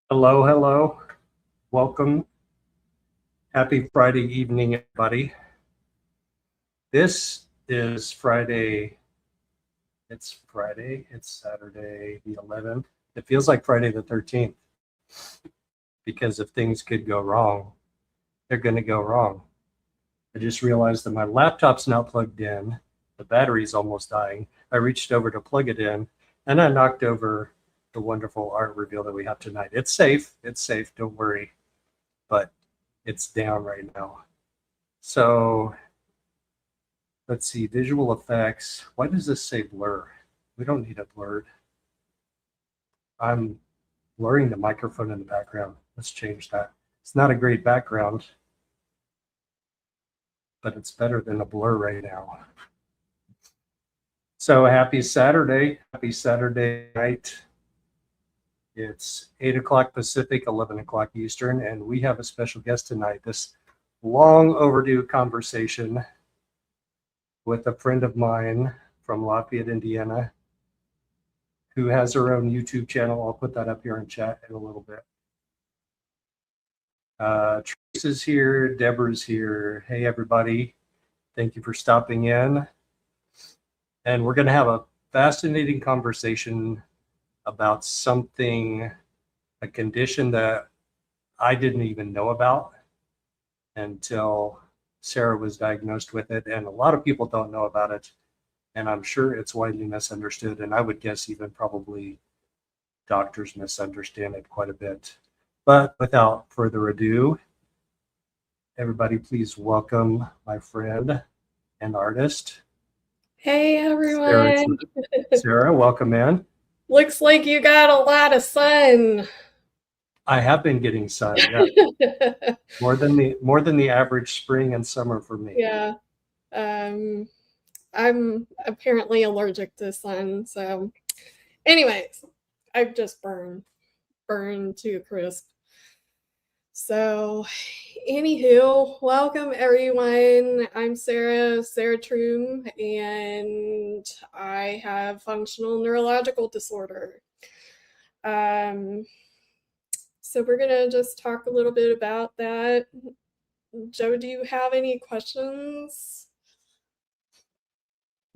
Hello, hello. Welcome. Happy Friday evening, everybody. This is Friday. It's Friday. It's Saturday the 11th. It feels like Friday the 13th because if things could go wrong, they're going to go wrong. I just realized that my laptop's not plugged in. The battery's almost dying. I reached over to plug it in and I knocked over the wonderful art reveal that we have tonight. It's safe. It's safe. Don't worry. But it's down right now. So let's see, visual effects. Why does this say blur? We don't need it blurred. I'm blurring the microphone in the background. Let's change that. It's not a great background, but it's better than a blur right now. So happy Saturday. Happy Saturday night. It's 8 o'clock Pacific, 11 o'clock Eastern, and we have a special guest tonight. This long overdue conversation with a friend of mine from Lafayette, Indiana, who has her own YouTube channel. I'll put that up here in chat in a little bit. Trace is here. Deborah's here. Hey, everybody. Thank you for stopping in. And we're going to have a fascinating conversation about something, a condition that I didn't even know about until Sarah was diagnosed with it. And a lot of people don't know about it. And I'm sure it's widely misunderstood. And I would guess even probably doctors misunderstand it quite a bit. But without further ado, everybody please welcome my friend and artist. Hey everyone. Sarah, welcome in. Looks like you got a lot of sun. I have been getting sun, yeah. more than the average spring and summer for me. Yeah. I'm apparently allergic to sun, so anyways, I've just burned to a crisp. So anywho, welcome everyone. I'm Sarah Trueb, and I have functional neurological disorder. So we're gonna just talk a little bit about that. Joe, do you have any questions?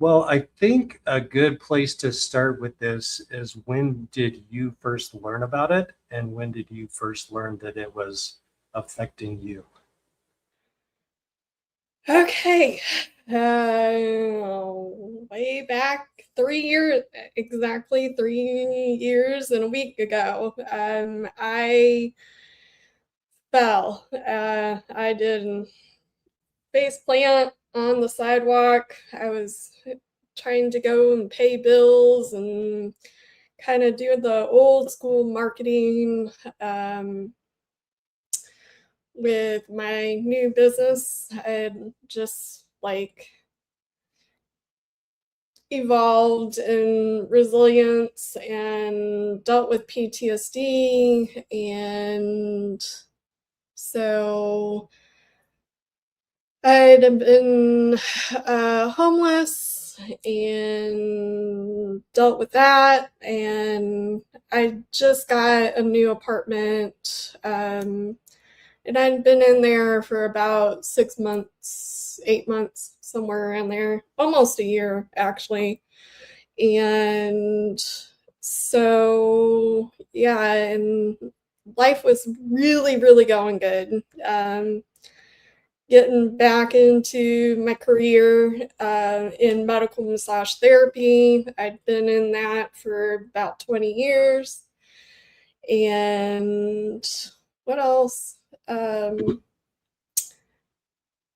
Well, I think a good place to start with this is, when did you first learn about it, and when did you first learn that it was affecting you? Okay. Way back 3 years, exactly 3 years and a week ago, I fell. I did face plant on the sidewalk. I was trying to go and pay bills and kind of do the old school marketing with my new business. I had just like evolved in resilience and dealt with PTSD. And so I'd been homeless and dealt with that. And I just got a new apartment. And I'd been in there for about 6 months, 8 months, somewhere around there, almost a year, actually. And so, yeah, and life was really, really going good. Getting back into my career in medical massage therapy. I'd been in that for about 20 years. And what else?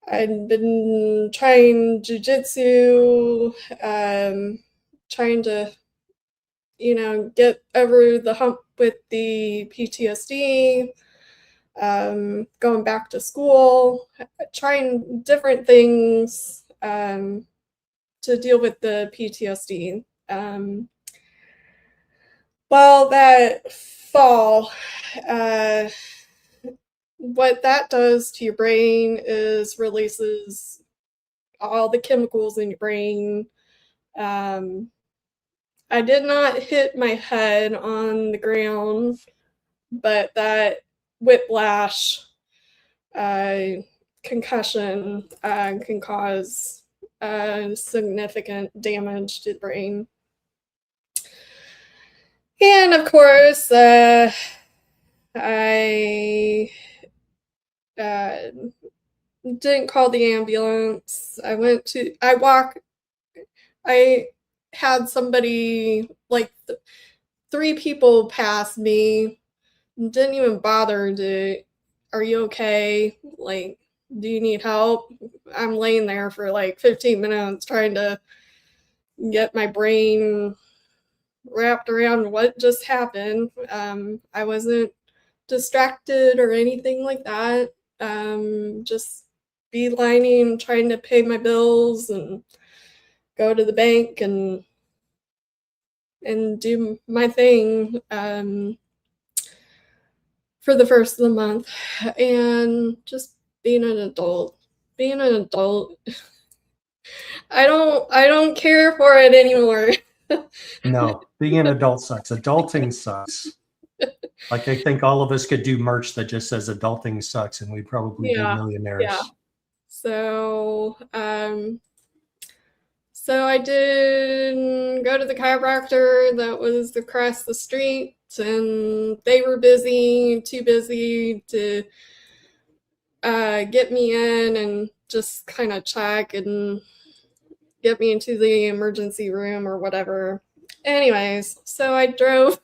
I'd been trying jujitsu, trying to, get over the hump with the PTSD, going back to school, trying different things to deal with the PTSD. Well, that fall, what that does to your brain is releases all the chemicals in your brain. I did not hit my head on the ground, but that whiplash, concussion can cause significant damage to the brain. And of course, I didn't call the ambulance. I had somebody, like 3 people pass me, didn't even bother to, are you okay? Like, do you need help? I'm laying there for like 15 minutes trying to get my brain wrapped around what just happened. I wasn't distracted or anything like that. Just beelining, trying to pay my bills and go to the bank and do my thing for the first of the month, and just being an adult. Being an adult, I don't care for it anymore. No, being an adult sucks. Adulting sucks. Like, I think all of us could do merch that just says adulting sucks, and we'd probably be Yeah, millionaires. So, so I did go to the chiropractor that was across the street, and they were busy, too busy to get me in and just kind of check and get me into the emergency room or whatever. Anyways, so I drove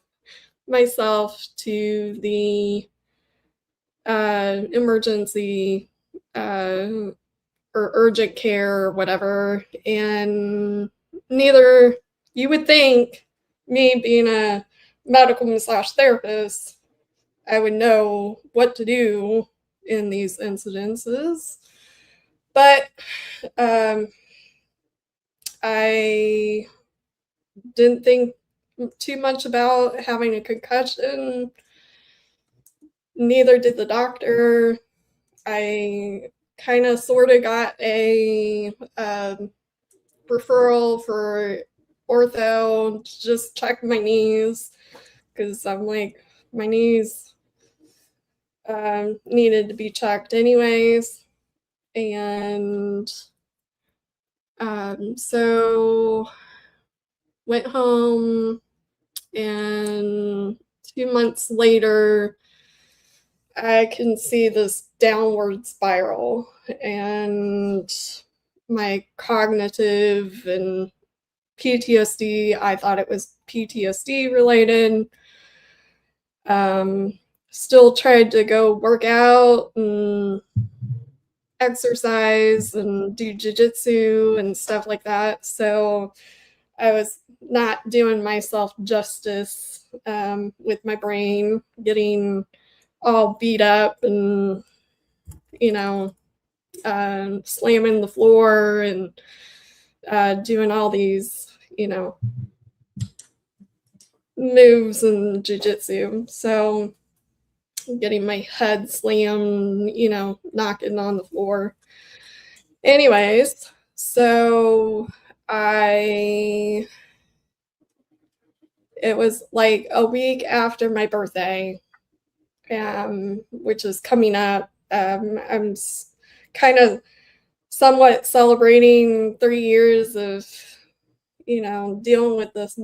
myself to the emergency or urgent care or whatever, and neither, you would think, me being a medical massage therapist, I would know what to do in these incidences, but I didn't think too much about having a concussion. Neither did the doctor. I kind of sort of got a referral for ortho to just check my knees, because I'm like, my knees needed to be checked anyways. And so went home, and 2 months later, I can see this downward spiral, and my cognitive and PTSD, I thought it was PTSD related. Still tried to go work out and exercise and do jiu-jitsu and stuff like that. So I was not doing myself justice with my brain, getting all beat up and, slamming the floor and doing all these, moves in jiu-jitsu. So getting my head slammed, knocking on the floor. Anyways, so it was like a week after my birthday, which is coming up. I'm kind of somewhat celebrating 3 years of, dealing with this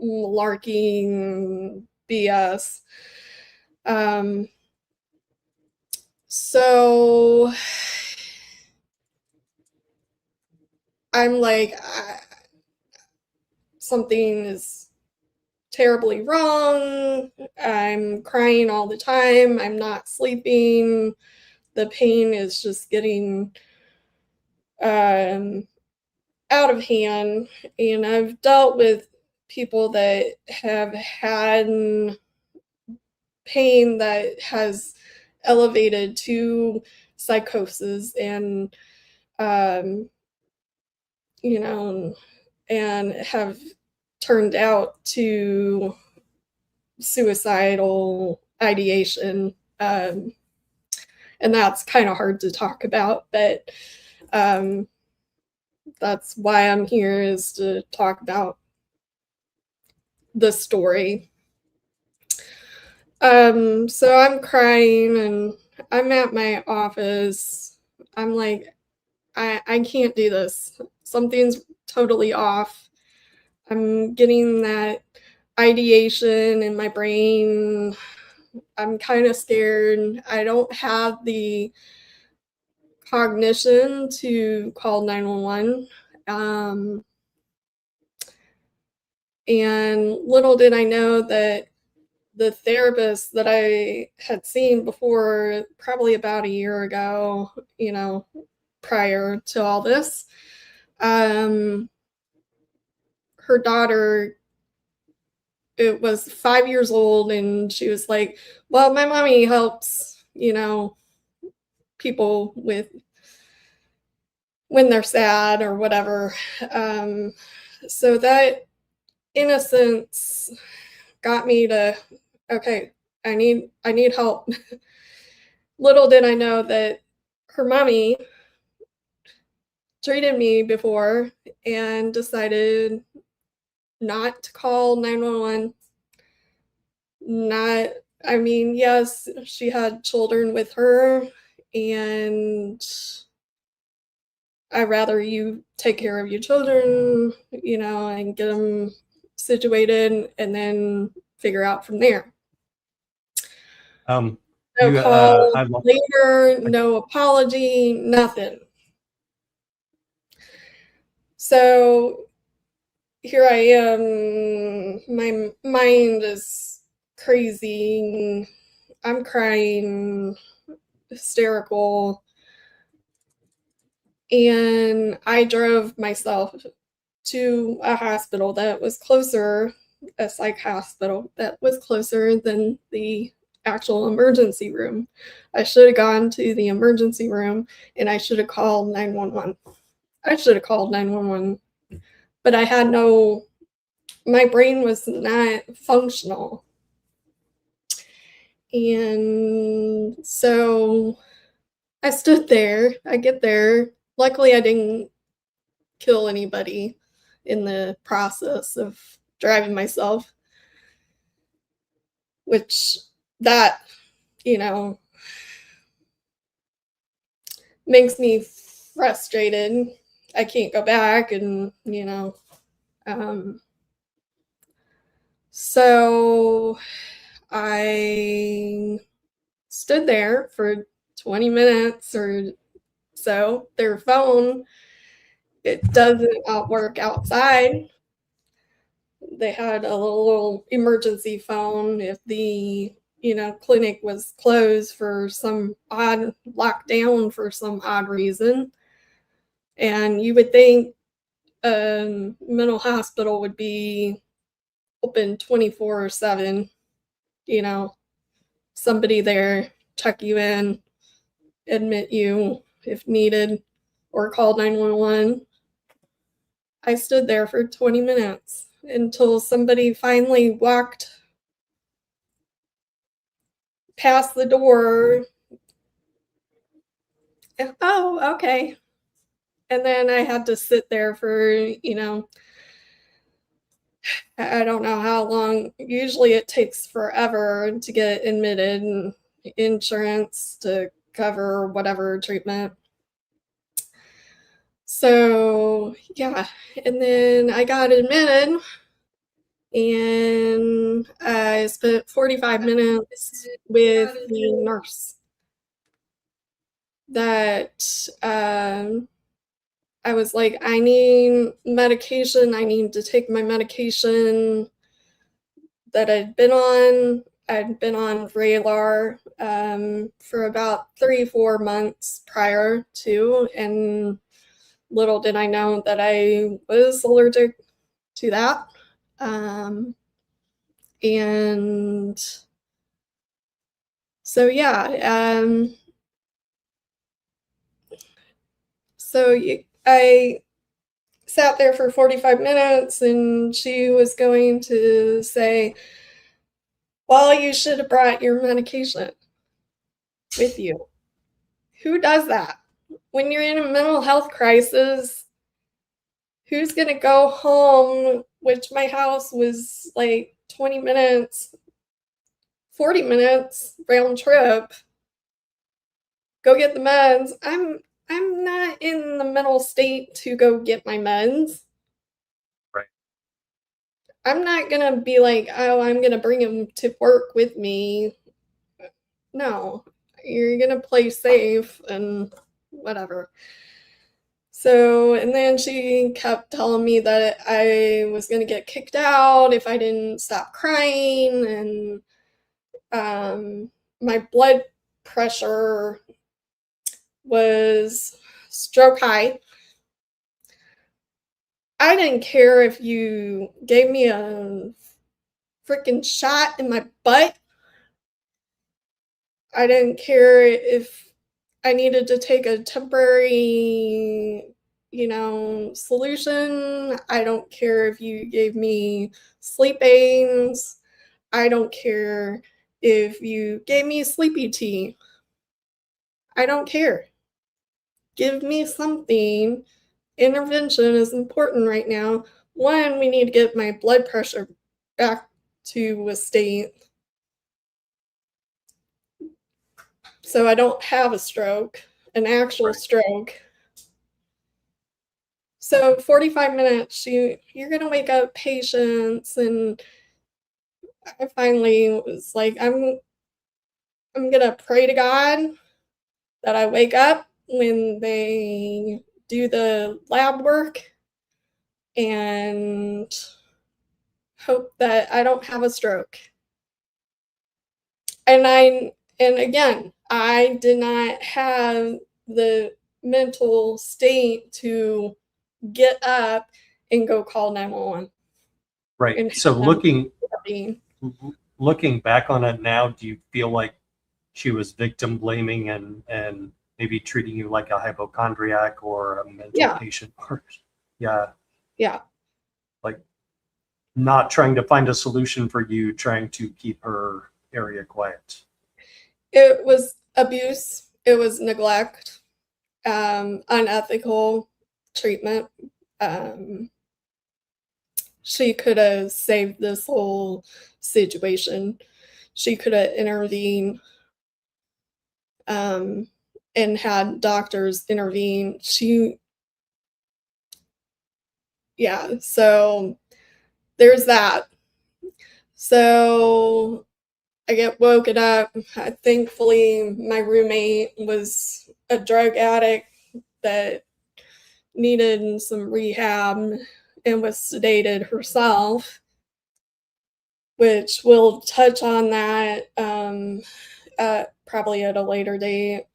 malarkey BS. So I'm like, something is terribly wrong. I'm crying all the time. I'm not sleeping. The pain is just getting out of hand. And I've dealt with people that have had pain that has elevated to psychosis and, and have turned out to suicidal ideation. And that's kind of hard to talk about, but that's why I'm here, is to talk about the story. So I'm crying and I'm at my office. I'm like, I can't do this. Something's totally off. I'm getting that ideation in my brain. I'm kind of scared. I don't have the cognition to call 911. And little did I know that the therapist that I had seen before, probably about a year ago, prior to all this, her daughter, it was 5 years old, and she was like, well, my mommy helps, people with when they're sad or whatever. So that innocence got me to, okay, I need help. Little did I know that her mommy treated me before and decided not to call 911. Not, I mean, yes, she had children with her, and I'd rather you take care of your children, and get them situated and then figure out from there. Um, No call I later, no apology, nothing. So here I am, my mind is crazy. I'm crying, hysterical. And I drove myself to a hospital that was closer, a psych hospital that was closer than the actual emergency room. I should have gone to the emergency room and I should have called 911. I should have called 911, but I had my brain was not functional. And so I stood there, I get there. Luckily, I didn't kill anybody in the process of driving myself, which that, you know, makes me frustrated. I can't go back and, so I stood there for 20 minutes or so. Their phone, it doesn't work outside. They had a little emergency phone if the clinic was closed for some odd lockdown for some odd reason. And you would think a mental hospital would be open 24/7, somebody there, check you in, admit you if needed, or call 911. I stood there for 20 minutes until somebody finally walked past the door. Oh, okay. And then I had to sit there for, I don't know how long. Usually it takes forever to get admitted and insurance to cover whatever treatment. So, yeah. And then I got admitted and I spent 45 minutes with the nurse that I was like, I need medication. I need to take my medication that I'd been on. I'd been on Vraylar for about 3-4 months prior to, and little did I know that I was allergic to that. And so, yeah, I sat there for 45 minutes and she was going to say, well, you should have brought your medication with you. Who does that? When you're in a mental health crisis, who's going to go home, which my house was like 20 minutes 40 minutes round trip, go get the meds. I'm not in the mental state to go get my meds. Right. I'm not gonna be like, oh, I'm gonna bring him to work with me. No, you're gonna play safe and whatever. So, and then she kept telling me that I was gonna get kicked out if I didn't stop crying, and my blood pressure was stroke high. I didn't care if you gave me a freaking shot in my butt. I didn't care if I needed to take a temporary, solution. I don't care if you gave me sleep aids. I don't care if you gave me sleepy tea. I don't care. Give me something. Intervention is important right now. One, we need to get my blood pressure back to a state so I don't have a stroke, an actual stroke. So 45 minutes, you're gonna wake up patients, and I finally was like, I'm gonna pray to God that I wake up when they do the lab work and hope that I don't have a stroke. And again, I did not have the mental state to get up and go call 911. Right. So looking back on it now, do you feel like she was victim blaming and maybe treating you like a hypochondriac or a mental patient? Yeah. Like not trying to find a solution for you, trying to keep her area quiet. It was abuse. It was neglect, unethical treatment. She could have saved this whole situation. She could have intervened, and had doctors intervene. So there's that. So I get woken up. Thankfully, my roommate was a drug addict that needed some rehab and was sedated herself, which we'll touch on that probably at a later date.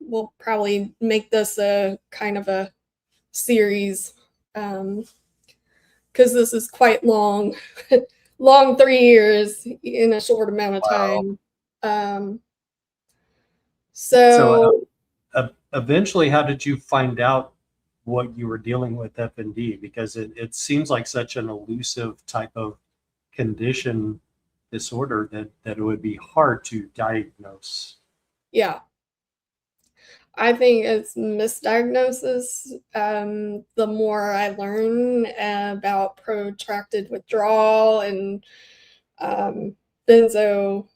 We'll probably make this a kind of a series, because this is quite long. Long 3 years in a short amount of time. So eventually, how did you find out what you were dealing with FND? Because it seems like such an elusive type of condition, disorder, that it would be hard to diagnose. Yeah. I think it's misdiagnosis. The more I learn about protracted withdrawal and benzo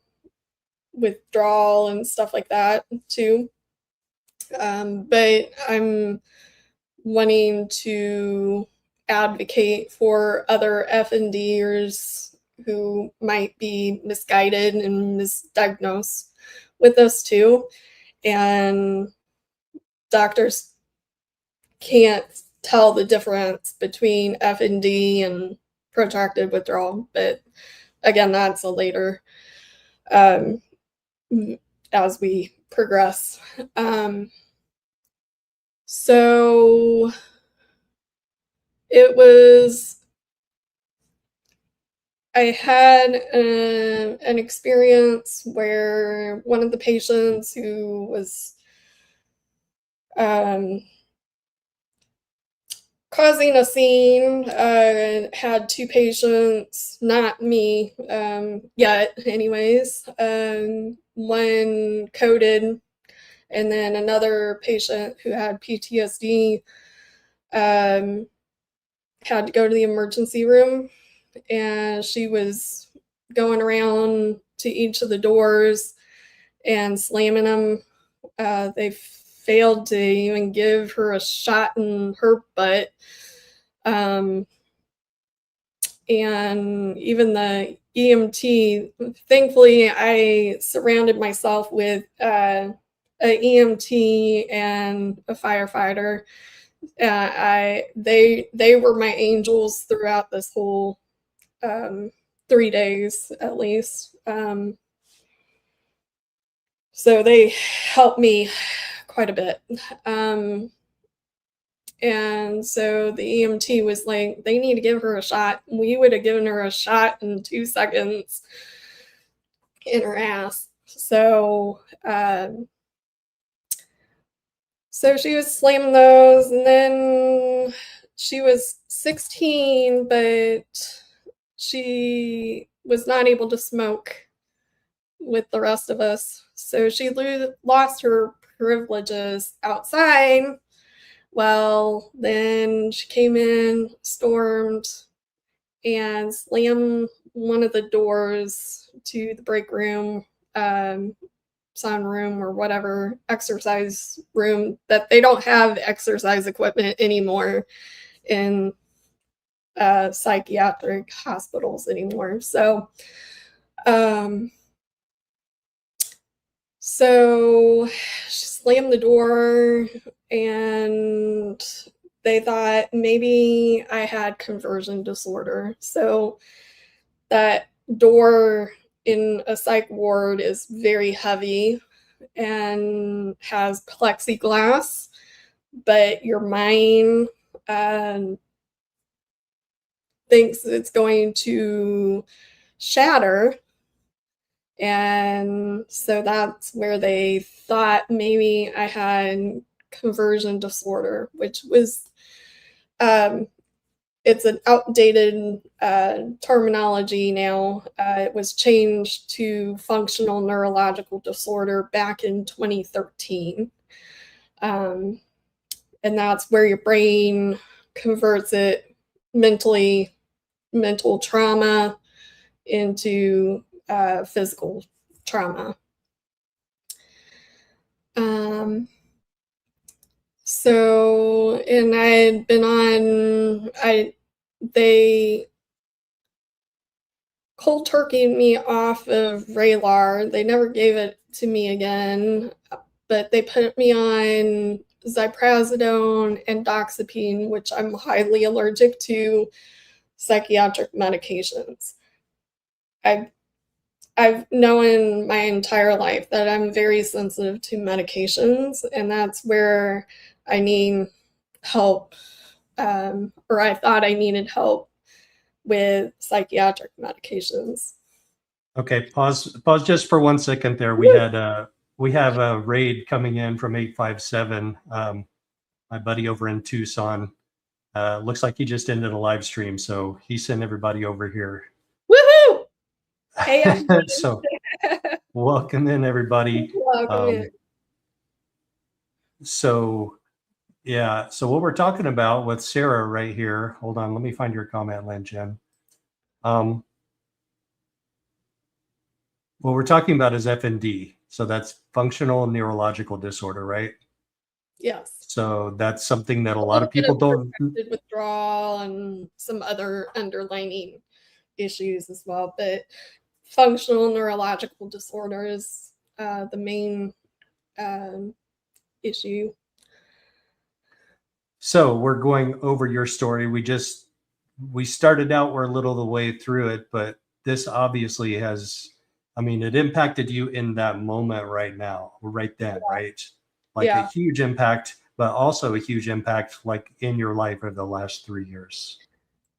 withdrawal and stuff like that too. But I'm wanting to advocate for other FNDers who might be misguided and misdiagnosed with this too. And doctors can't tell the difference between FND and protracted withdrawal. But again, that's a later, as we progress. So it was, I had an experience where one of the patients who was causing a scene had two patients, not me yet anyways, one coded, and then another patient who had PTSD had to go to the emergency room, and she was going around to each of the doors and slamming them. They failed to even give her a shot in her butt. And even the EMT, thankfully, I surrounded myself with an EMT and a firefighter. They were my angels throughout this whole 3 days at least. So they helped me quite a bit. And so the EMT was like, they need to give her a shot. We would have given her a shot in 2 seconds in her ass. So she was slamming those, and then she was 16, but she was not able to smoke with the rest of us. So she lost her privileges outside. Well, then she came in, stormed, and slammed one of the doors to the break room, sun room, or whatever, exercise room, that they don't have exercise equipment anymore in psychiatric hospitals anymore. So she slammed the door, and they thought maybe I had conversion disorder. So that door in a psych ward is very heavy and has plexiglass, but your mind thinks it's going to shatter. And so that's where they thought maybe I had conversion disorder, which was, it's an outdated terminology now. It was changed to functional neurological disorder back in 2013. And that's where your brain converts it mental trauma into physical trauma. And I had been on, they cold turkeyed me off of Vraylar. They never gave it to me again, but they put me on ziprasidone and doxepine, which I'm highly allergic to psychiatric medications. I've known my entire life that I'm very sensitive to medications, and that's where I need help, or I thought I needed help with psychiatric medications. Okay, pause just for 1 second there. We have a raid coming in from 857. My buddy over in Tucson. Looks like he just ended a live stream, so he sent everybody over here. Woohoo! Hey, so welcome in, everybody. Welcome in. So what we're talking about with Sarah right here, hold on, let me find your comment, Lin Jen. What we're talking about is FND. So that's functional neurological disorder, right? Yes. So that's something that a lot of people don't. Withdrawal and some other underlying issues as well, but functional neurological disorder is the main issue. So we're going over your story. We started out, we're a little of the way through it, but this obviously has, it impacted you in that moment right now, right then, right? Like a huge impact, but also a huge impact like in your life over the last 3 years.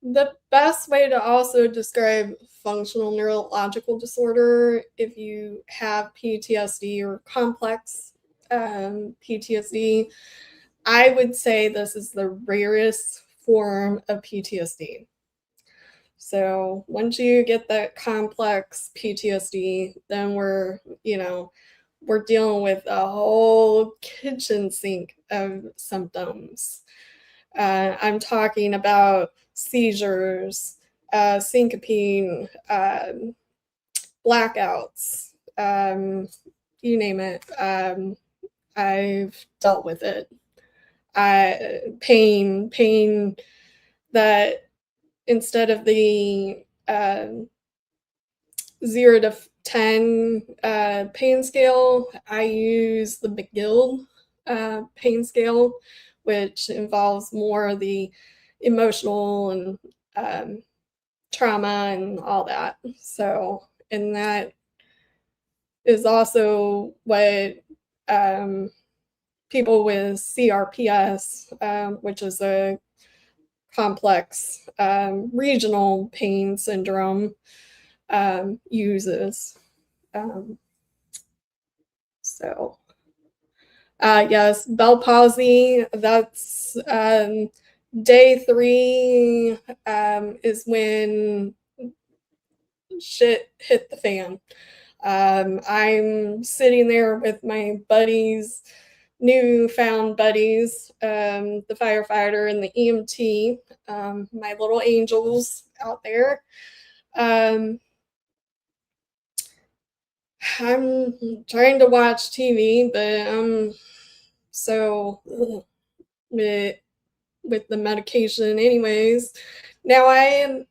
The best way to also describe functional neurological disorder, if you have PTSD or complex PTSD, I would say this is the rarest form of PTSD. So once you get that complex PTSD, then we're dealing with a whole kitchen sink of symptoms. I'm talking about seizures, syncopine, blackouts, you name it. I've dealt with it. Pain that instead of the 0 to 10 pain scale, I use the McGill pain scale, which involves more of the emotional and trauma and all that. So, and that is also what people with CRPS, which is a complex regional pain syndrome, uses. So, yes, Bell palsy, that's day 3 is when shit hit the fan. I'm sitting there with my buddies, newfound buddies, the firefighter and the EMT, my little angels out there. I'm trying to watch TV, but I'm so with the medication anyways. Now I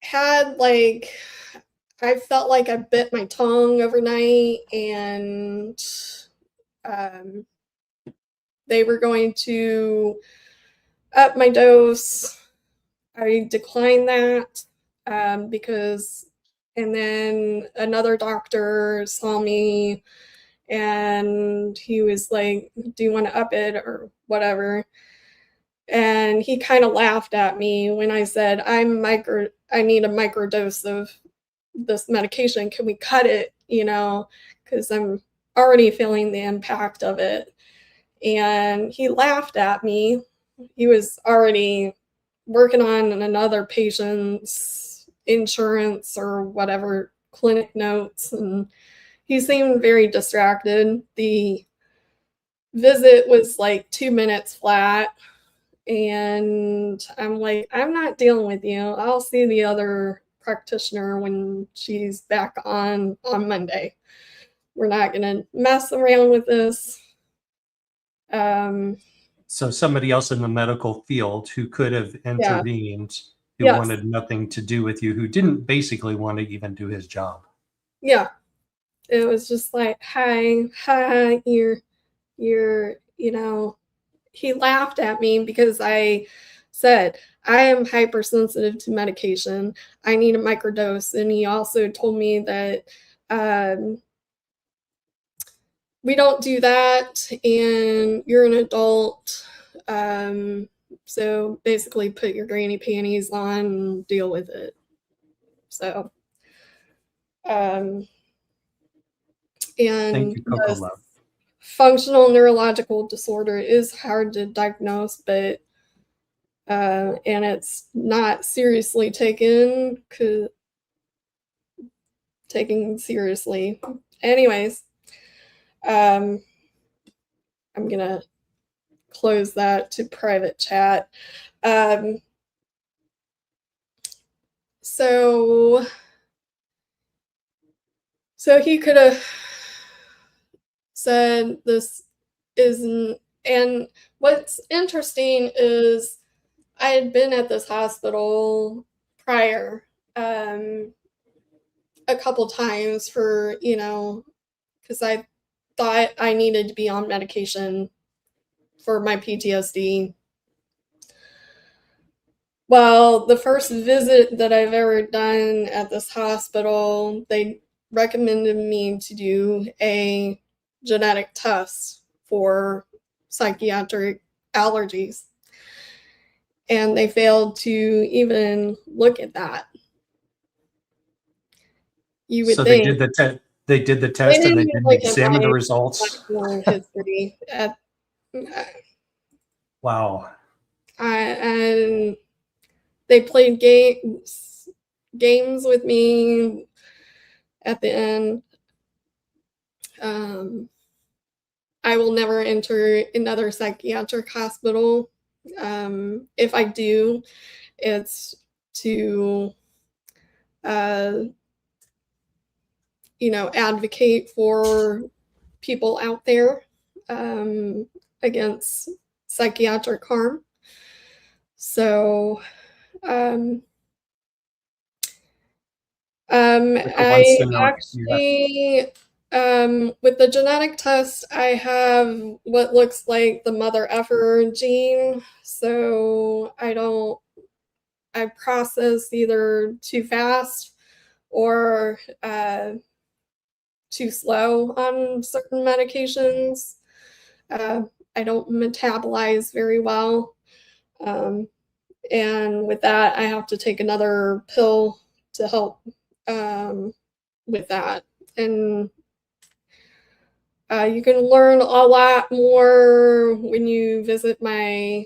had I felt like I bit my tongue overnight, and they were going to up my dose. I declined that because, and then another doctor saw me and he was like, "Do you want to up it or whatever?" And he kind of laughed at me when I said, I need a micro dose of this medication. Can we cut it? Because I'm already feeling the impact of it. And he laughed at me. He was already working on another patient's insurance or whatever clinic notes, and he seemed very distracted. The visit was like 2 minutes flat, and I'm like, I'm not dealing with you. I'll see the other practitioner when she's back on Monday. We're not gonna mess around with this. So somebody else in the medical field who could have Yeah. intervened, who Yes. wanted nothing to do with you, who didn't basically want to even do his job. Yeah. It was just like, hi, you're, he laughed at me because I said, I am hypersensitive to medication. I need a microdose. And he also told me that we don't do that, and you're an adult. So basically put your granny panties on and deal with it. So, and Thank you, Coco the Love. functional neurological disorder is hard to diagnose, but and it's not seriously taken seriously. Anyways, I'm gonna close that to private chat. So he could have said this isn't, and what's interesting is I had been at this hospital prior a couple times for, because I thought I needed to be on medication for my PTSD. Well, the first visit that I've ever done at this hospital, they recommended me to do a genetic test for psychiatric allergies. And they failed to even look at that. You would So think they did the test and they didn't examine the results. History at, Wow. and they played games with me at the end. I will never enter another psychiatric hospital. If I do, it's to advocate for people out there against psychiatric harm. So Wants I to know if you have, actually, with the genetic test, I have what looks like the mother effer gene. So I process either too fast or too slow on certain medications. I don't metabolize very well. And with that, I have to take another pill to help with that. And you can learn a lot more when you visit my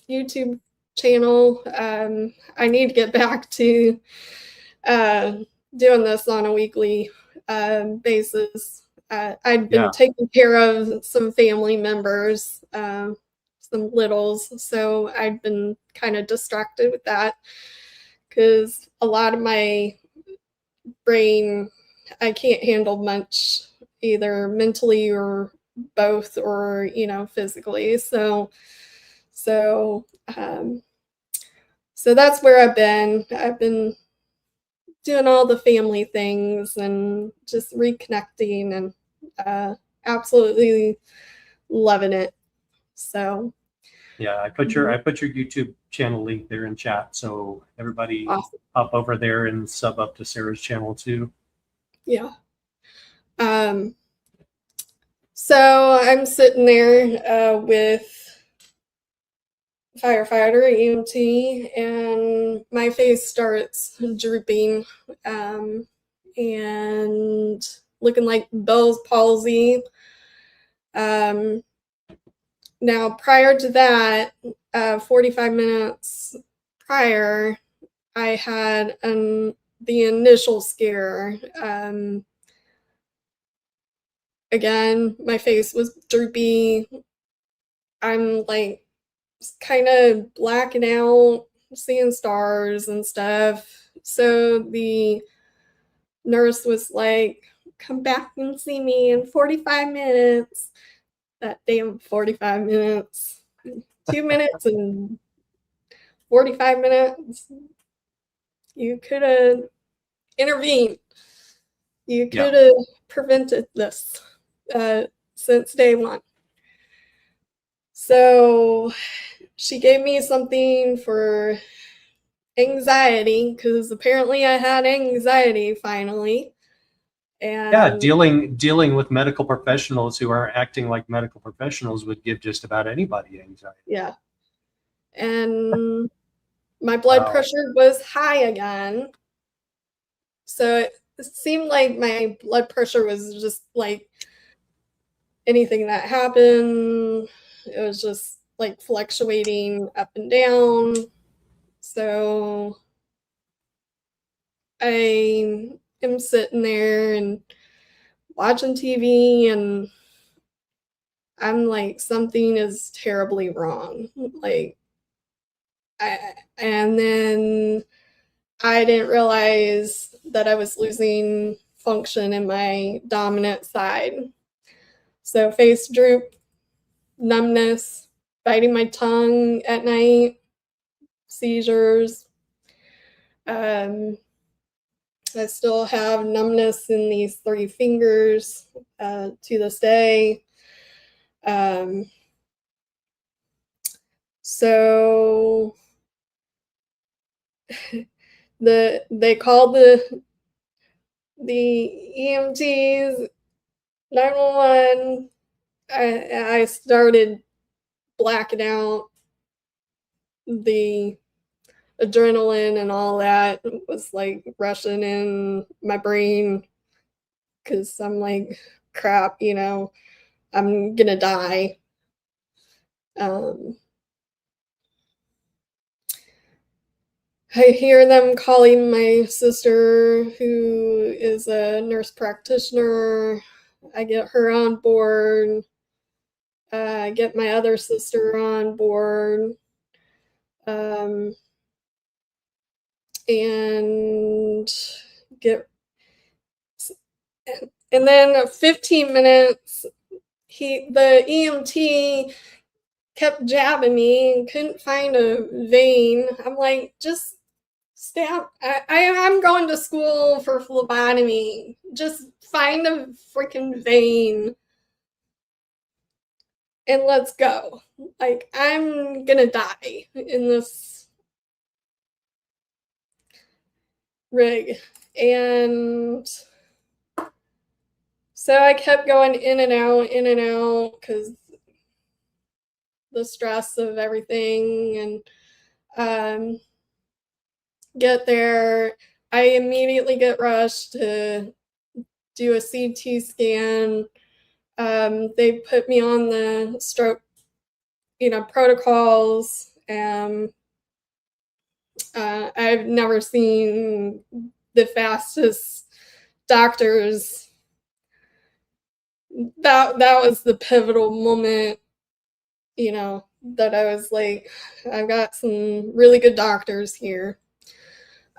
YouTube channel. I need to get back to doing this on a weekly basis. I'd been taking care of some family members, some littles, so I'd been kind of distracted with that because a lot of my brain, I can't handle much, either mentally or both, or physically. So that's where I've been doing all the family things and just reconnecting and absolutely loving it. So yeah, I put your YouTube channel link there in chat, so everybody awesome. hop over there and sub up to Sarah's channel too. Yeah. So I'm sitting there with firefighter, EMT, and my face starts drooping and looking like Bell's palsy. Now, prior to that, 45 minutes prior, I had the initial scare. Again, my face was droopy. I'm like kind of blacking out, seeing stars and stuff. So the nurse was like, come back and see me in 45 minutes. That damn 45 minutes. 2 minutes and 45 minutes. You could have intervened. You could have prevented this since day one. So she gave me something for anxiety because apparently I had anxiety finally. And dealing with medical professionals who aren't acting like medical professionals would give just about anybody anxiety. Yeah. And my blood pressure was high again. So it seemed like my blood pressure was just like anything that happened. It was just like fluctuating up and down. So I am sitting there and watching TV, and I'm like, something is terribly wrong. Like, and then I didn't realize that I was losing function in my dominant side. So face droop, numbness, biting my tongue at night, seizures. I still have numbness in these 3 fingers to this day. So they called the EMTs, 911. I started blacking out. The adrenaline and all that was like rushing in my brain because I'm like, crap, I'm gonna die. I hear them calling my sister, who is a nurse practitioner. I get her on board. I get my other sister on board. And And then 15 minutes, the EMT kept jabbing me and couldn't find a vein. I'm like, just stab. I'm going to school for phlebotomy. Just find a freaking vein and let's go. Like, I'm gonna die in this rig. And so I kept going in and out because the stress of everything. And get there, I immediately get rushed to do a CT scan. They put me on the stroke, protocols. I've never seen the fastest doctors. That was the pivotal moment, that I was like, I've got some really good doctors here.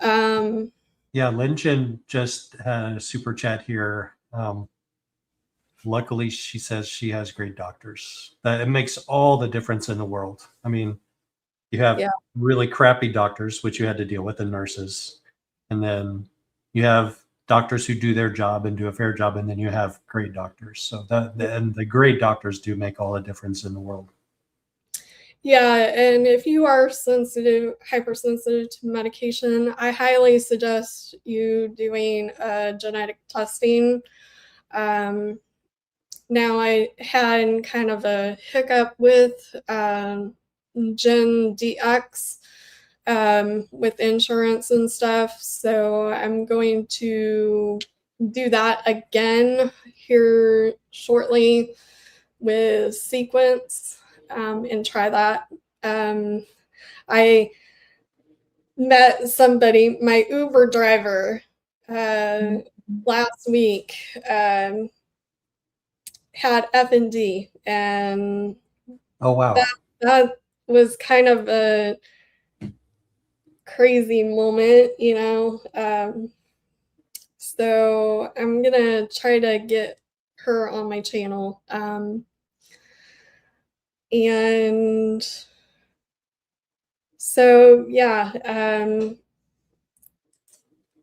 Yeah, Lynchen just had a super chat here. Luckily, she says she has great doctors. That it makes all the difference in the world. I mean, you have Yeah. really crappy doctors, which you had to deal with, and nurses. And then you have doctors who do their job and do a fair job, and then you have great doctors. So and the great doctors do make all the difference in the world. Yeah, and if you are hypersensitive to medication, I highly suggest you doing genetic testing. Now, I had kind of a hiccup with Gen DX with insurance and stuff, so I'm going to do that again here shortly with Sequence and try that. I met somebody, my Uber driver, last week. Had FND, and Oh, wow. that was kind of a crazy moment, so I'm gonna try to get her on my channel. And so, yeah,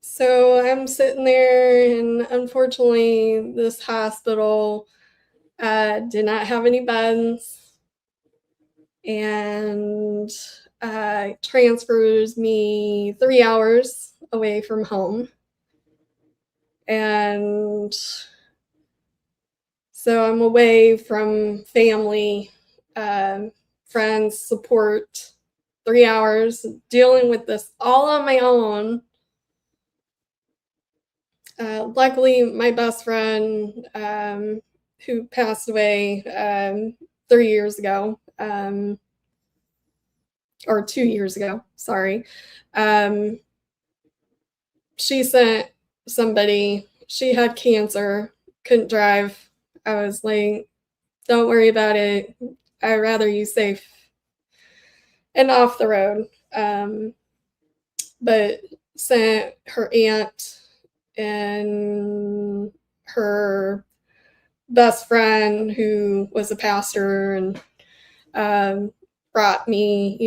so I'm sitting there, and unfortunately, this hospital did not have any beds, and transfers me 3 hours away from home. And so I'm away from family, friends, support, 3 hours, dealing with this all on my own. Luckily, my best friend, who passed away 3 years ago, or 2 years ago, sorry, she sent somebody. She had cancer, couldn't drive. I was like, don't worry about it. I'd rather you safe and off the road. But sent her aunt and her best friend, who was a pastor, and brought me,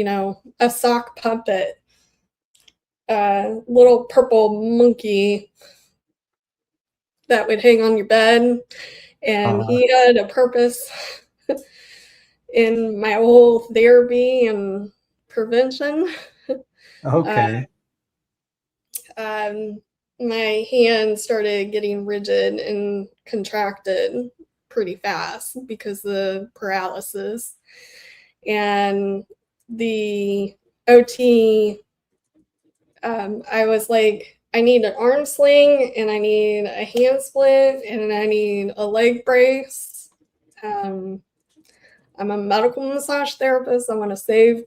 a sock puppet, a little purple monkey that would hang on your bed. And he had a purpose in my whole therapy and prevention. Okay. My hand started getting rigid and contracted pretty fast because of the paralysis. And the OT, I was like, I need an arm sling, and I need a hand splint, and I need a leg brace. I'm a medical massage therapist. I want to save.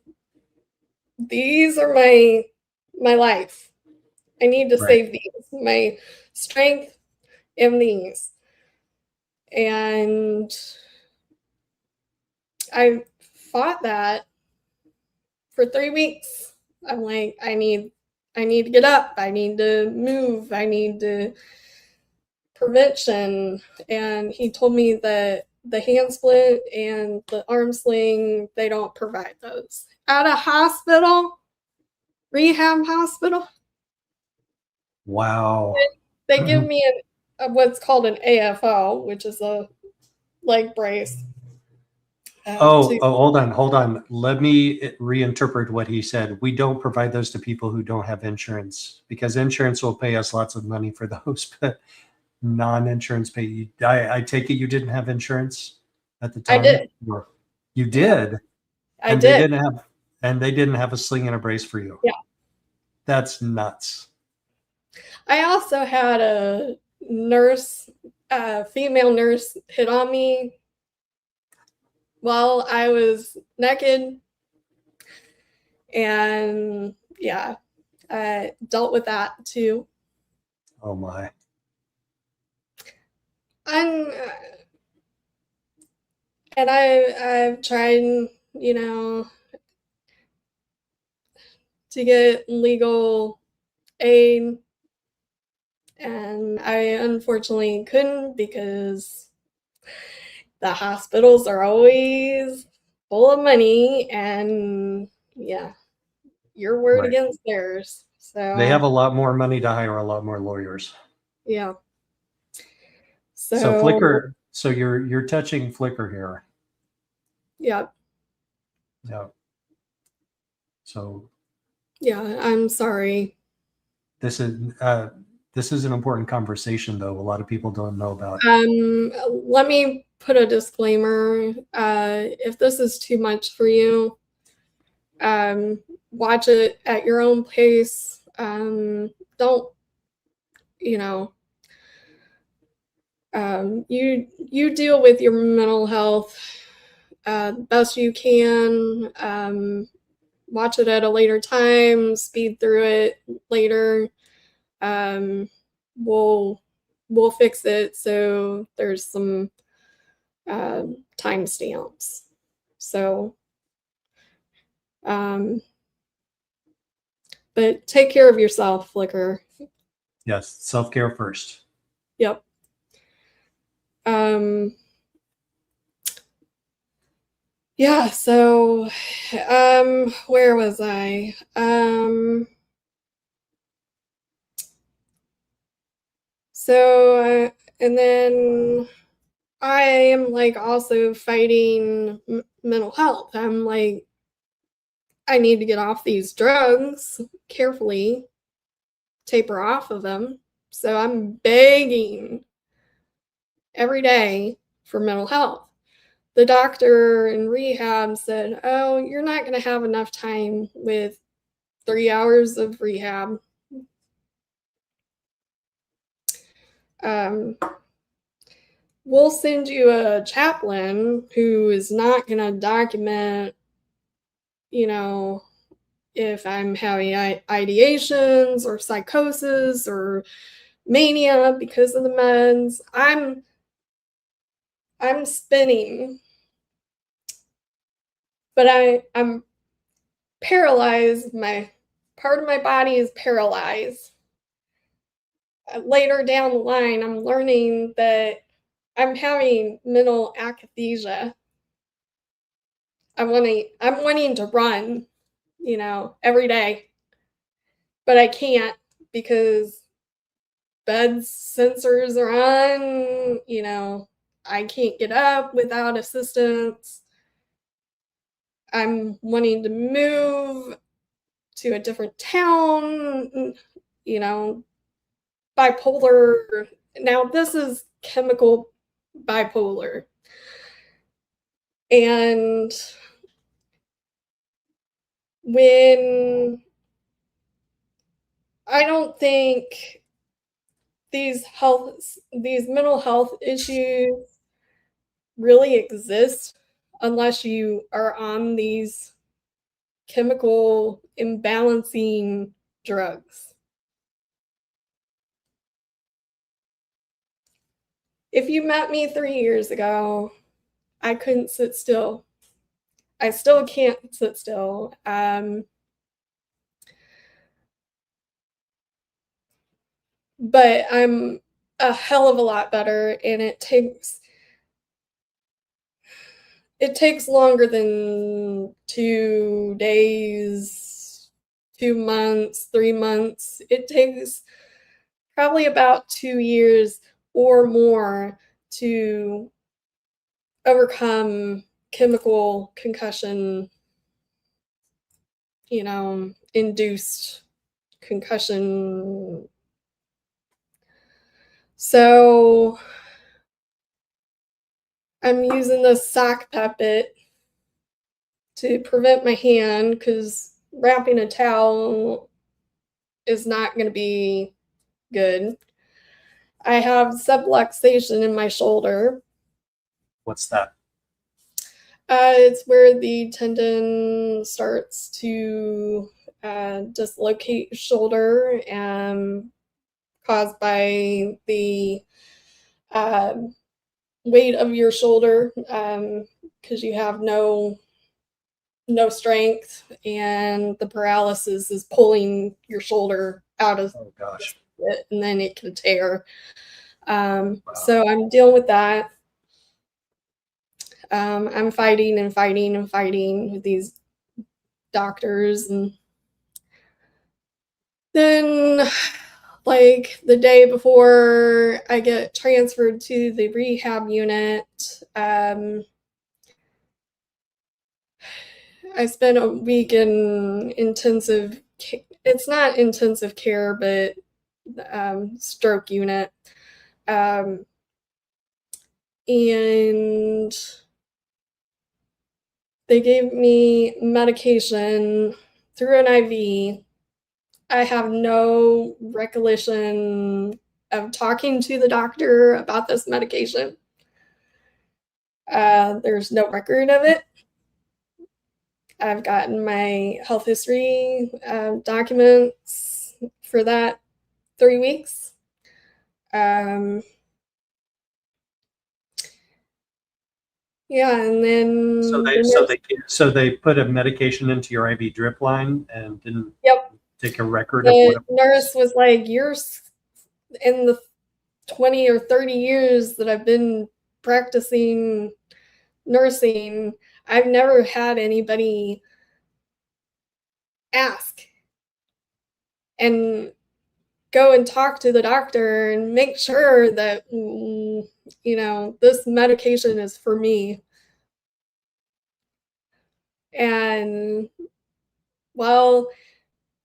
These are my life. I need to save these, my strength and these. And I fought that for 3 weeks. I'm like, I need to get up. I need to move. I need to prevention, and he told me that the hand splint and the arm sling, they don't provide those. At a hospital, rehab hospital, Wow. they give me what's called an AFO, which is a leg brace. Hold on. Let me reinterpret what he said. We don't provide those to people who don't have insurance, because insurance will pay us lots of money for those, but non-insurance pay. I take it you didn't have insurance at the time? I did. You did? I and did. They didn't have a sling and a brace for you? Yeah. That's nuts. I also had a nurse, female nurse, hit on me while I was naked. And yeah, I dealt with that too. Oh my. And I've tried, to get legal aid, and I unfortunately couldn't because the hospitals are always full of money, and yeah, your word Right. against theirs. So They have a lot more money to hire a lot more lawyers. yeah. So Flickr. So you're touching Flickr here. Yeah. Yeah. So Yeah, I'm sorry. this is an important conversation, though. A lot of people don't know about. Let me put a disclaimer. If this is too much for you, watch it at your own pace. Don't, you deal with your mental health best you can. Watch it at a later time, speed through it later. We'll fix it so there's some timestamps. So, but take care of yourself, Flickr. Yes, self-care first. Yep. Yeah, so where was I? So and then I am like also fighting mental health. I'm like, I need to get off these drugs carefully, taper off of them. So I'm begging every day for mental health. The doctor in rehab said, "Oh, you're not going to have enough time with 3 hours of rehab. We'll send you a chaplain who is not going to document, if I'm having ideations or psychosis or mania because of the meds." I'm spinning, but I'm paralyzed. My part of my body is paralyzed. Later down the line, I'm learning that I'm having mental akathisia. I'm wanting to run, every day, but I can't because bed sensors are on. I can't get up without assistance. I'm wanting to move to a different town, bipolar. Now, this is chemical bipolar. And when I don't think these mental health issues really exist unless you are on these chemical imbalancing drugs. If you met me 3 years ago, I couldn't sit still. I still can't sit still. But I'm a hell of a lot better, and it takes longer than 2 days, 2 months, 3 months. It takes probably about 2 years or more to overcome chemical concussion, induced concussion. So I'm using the sock puppet to prevent my hand because wrapping a towel is not going to be good. I have subluxation in my shoulder. What's that? It's where the tendon starts to dislocate shoulder, caused by the weight of your shoulder, because you have no strength, and the paralysis is pulling your shoulder out of Oh gosh. it, and then it can tear. So I'm dealing with that. I'm fighting and fighting and fighting with these doctors, and then like the day before I get transferred to the rehab unit, I spent a week in intensive, it's not intensive care, but stroke unit. And they gave me medication through an IV. I have no recollection of talking to the doctor about this medication. There's no record of it. I've gotten my health history documents for that 3 weeks. Yeah, and then So they put a medication into your IV drip line and didn't yep. take a record of what The nurse was like, "You're in the 20 or 30 years that I've been practicing nursing, I've never had anybody ask and go and talk to the doctor and make sure that this medication is for me." And well,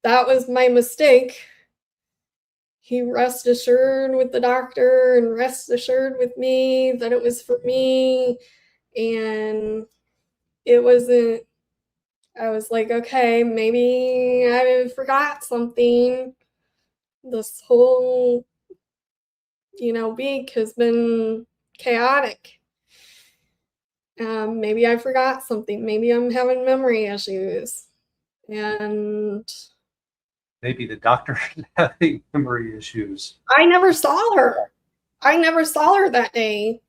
that was my mistake. He rest assured with the doctor and rest assured with me that it was for me, and it wasn't. I was like, okay, maybe I forgot something. This whole week has been chaotic. Maybe I forgot something. Maybe I'm having memory issues. And maybe the doctor having memory issues. I never saw her. I never saw her that day.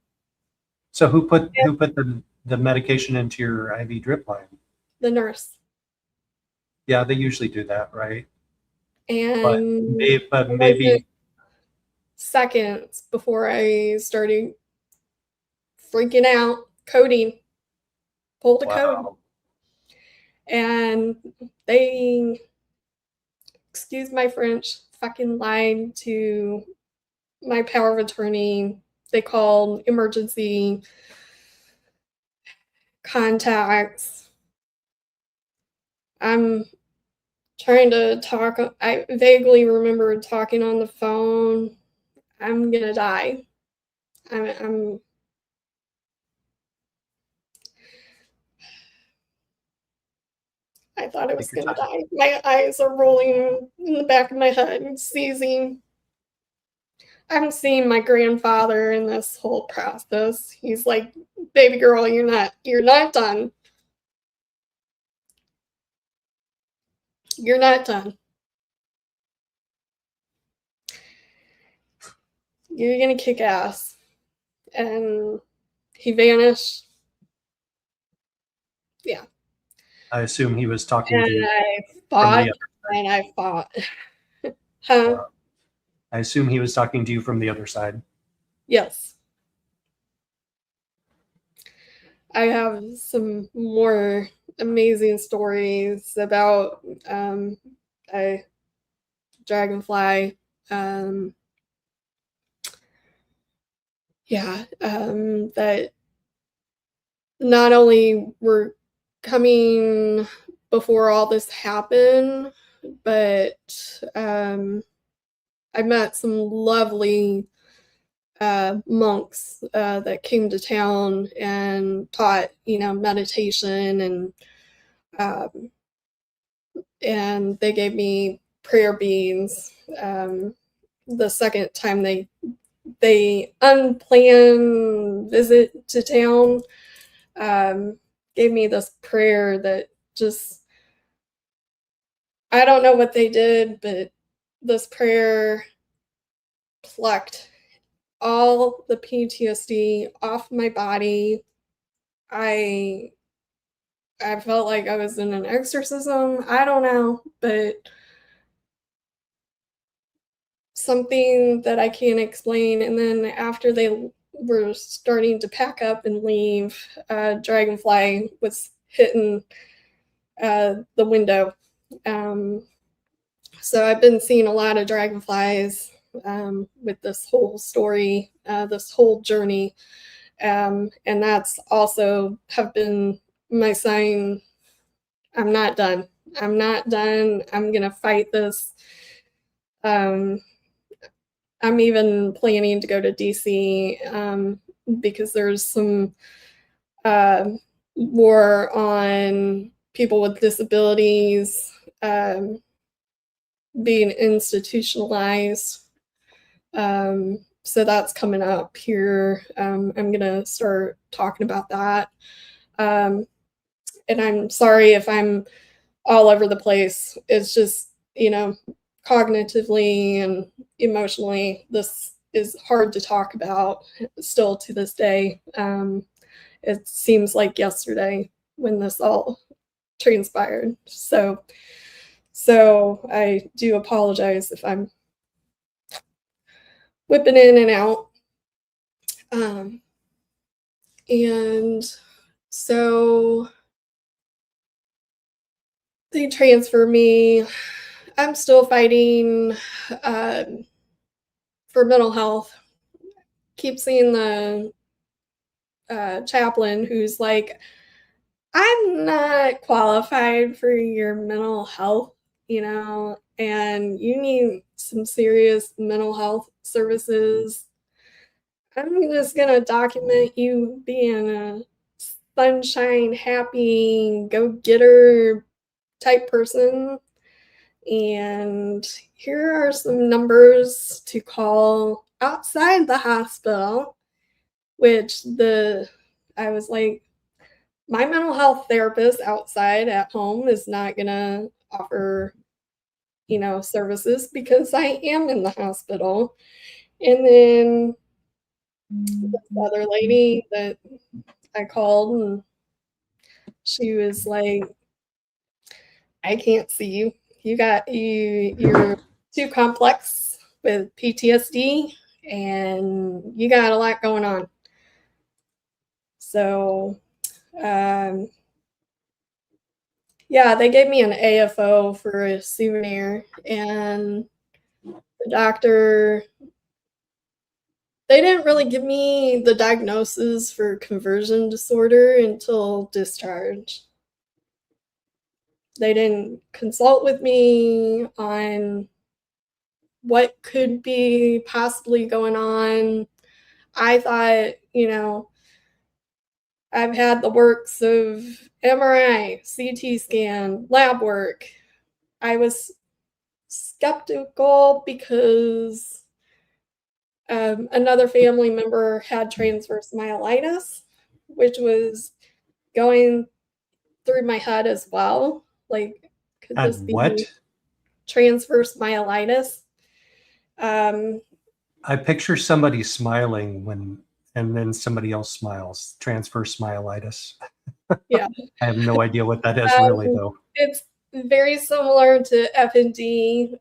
So who put the medication into your IV drip line? The nurse. Yeah, they usually do that, right? And but maybe seconds before I started freaking out, coding, pulled a code. And they, excuse my French, fucking lied to my power of attorney. They called emergency contacts. I'm trying to talk. I vaguely remember talking on the phone. I'm gonna die. I thought I was gonna die. My eyes are rolling in the back of my head, seizing. I'm seeing my grandfather in this whole process. He's like, "Baby girl, you're not done. You're not done. You're gonna kick ass." And he vanished. Yeah. I assume he was talking and to you. I fought, and I fought. Huh? I assume he was talking to you from the other side. Yes. I have some more amazing stories about a dragonfly. That not only were coming before all this happened, but I met some lovely monks that came to town and taught, meditation, and they gave me prayer beads. The second time they unplanned visit to town, gave me this prayer that just, I don't know what they did, but this prayer plucked all the PTSD off my body. I felt like I was in an exorcism. I don't know, but something that I can't explain. And then after they were starting to pack up and leave, Dragonfly was hitting the window. So I've been seeing a lot of dragonflies with this whole story, this whole journey. And that's also have been my sign. I'm not done. I'm not done. I'm going to fight this. I'm even planning to go to DC because there's some war on people with disabilities being institutionalized. So that's coming up here. I'm going to start talking about that. And I'm sorry if I'm all over the place. It's just, cognitively and emotionally, this is hard to talk about still to this day. It seems like yesterday when this all transpired. So I do apologize if I'm whipping in and out. And so they transfer me. I'm still fighting for mental health. Keep seeing the chaplain who's like, I'm not qualified for your mental health, and you need some serious mental health services. I'm just going to document you being a sunshine, happy, go-getter type person. And here are some numbers to call outside the hospital, which I was like, my mental health therapist outside at home is not going to offer, services because I am in the hospital. And then this other lady that I called, and she was like, I can't see you. You're too complex with PTSD and you got a lot going on. So, they gave me an AFO for a souvenir, and the doctor, they didn't really give me the diagnosis for conversion disorder until discharge. They didn't consult with me on what could be possibly going on. I thought, I've had the works of MRI, CT scan, lab work. I was skeptical because another family member had transverse myelitis, which was going through my head as well. Like, could this be what? Transverse myelitis? I picture somebody smiling and then somebody else smiles. Transverse myelitis. Yeah. I have no idea what that is really, though. It's very similar to FND.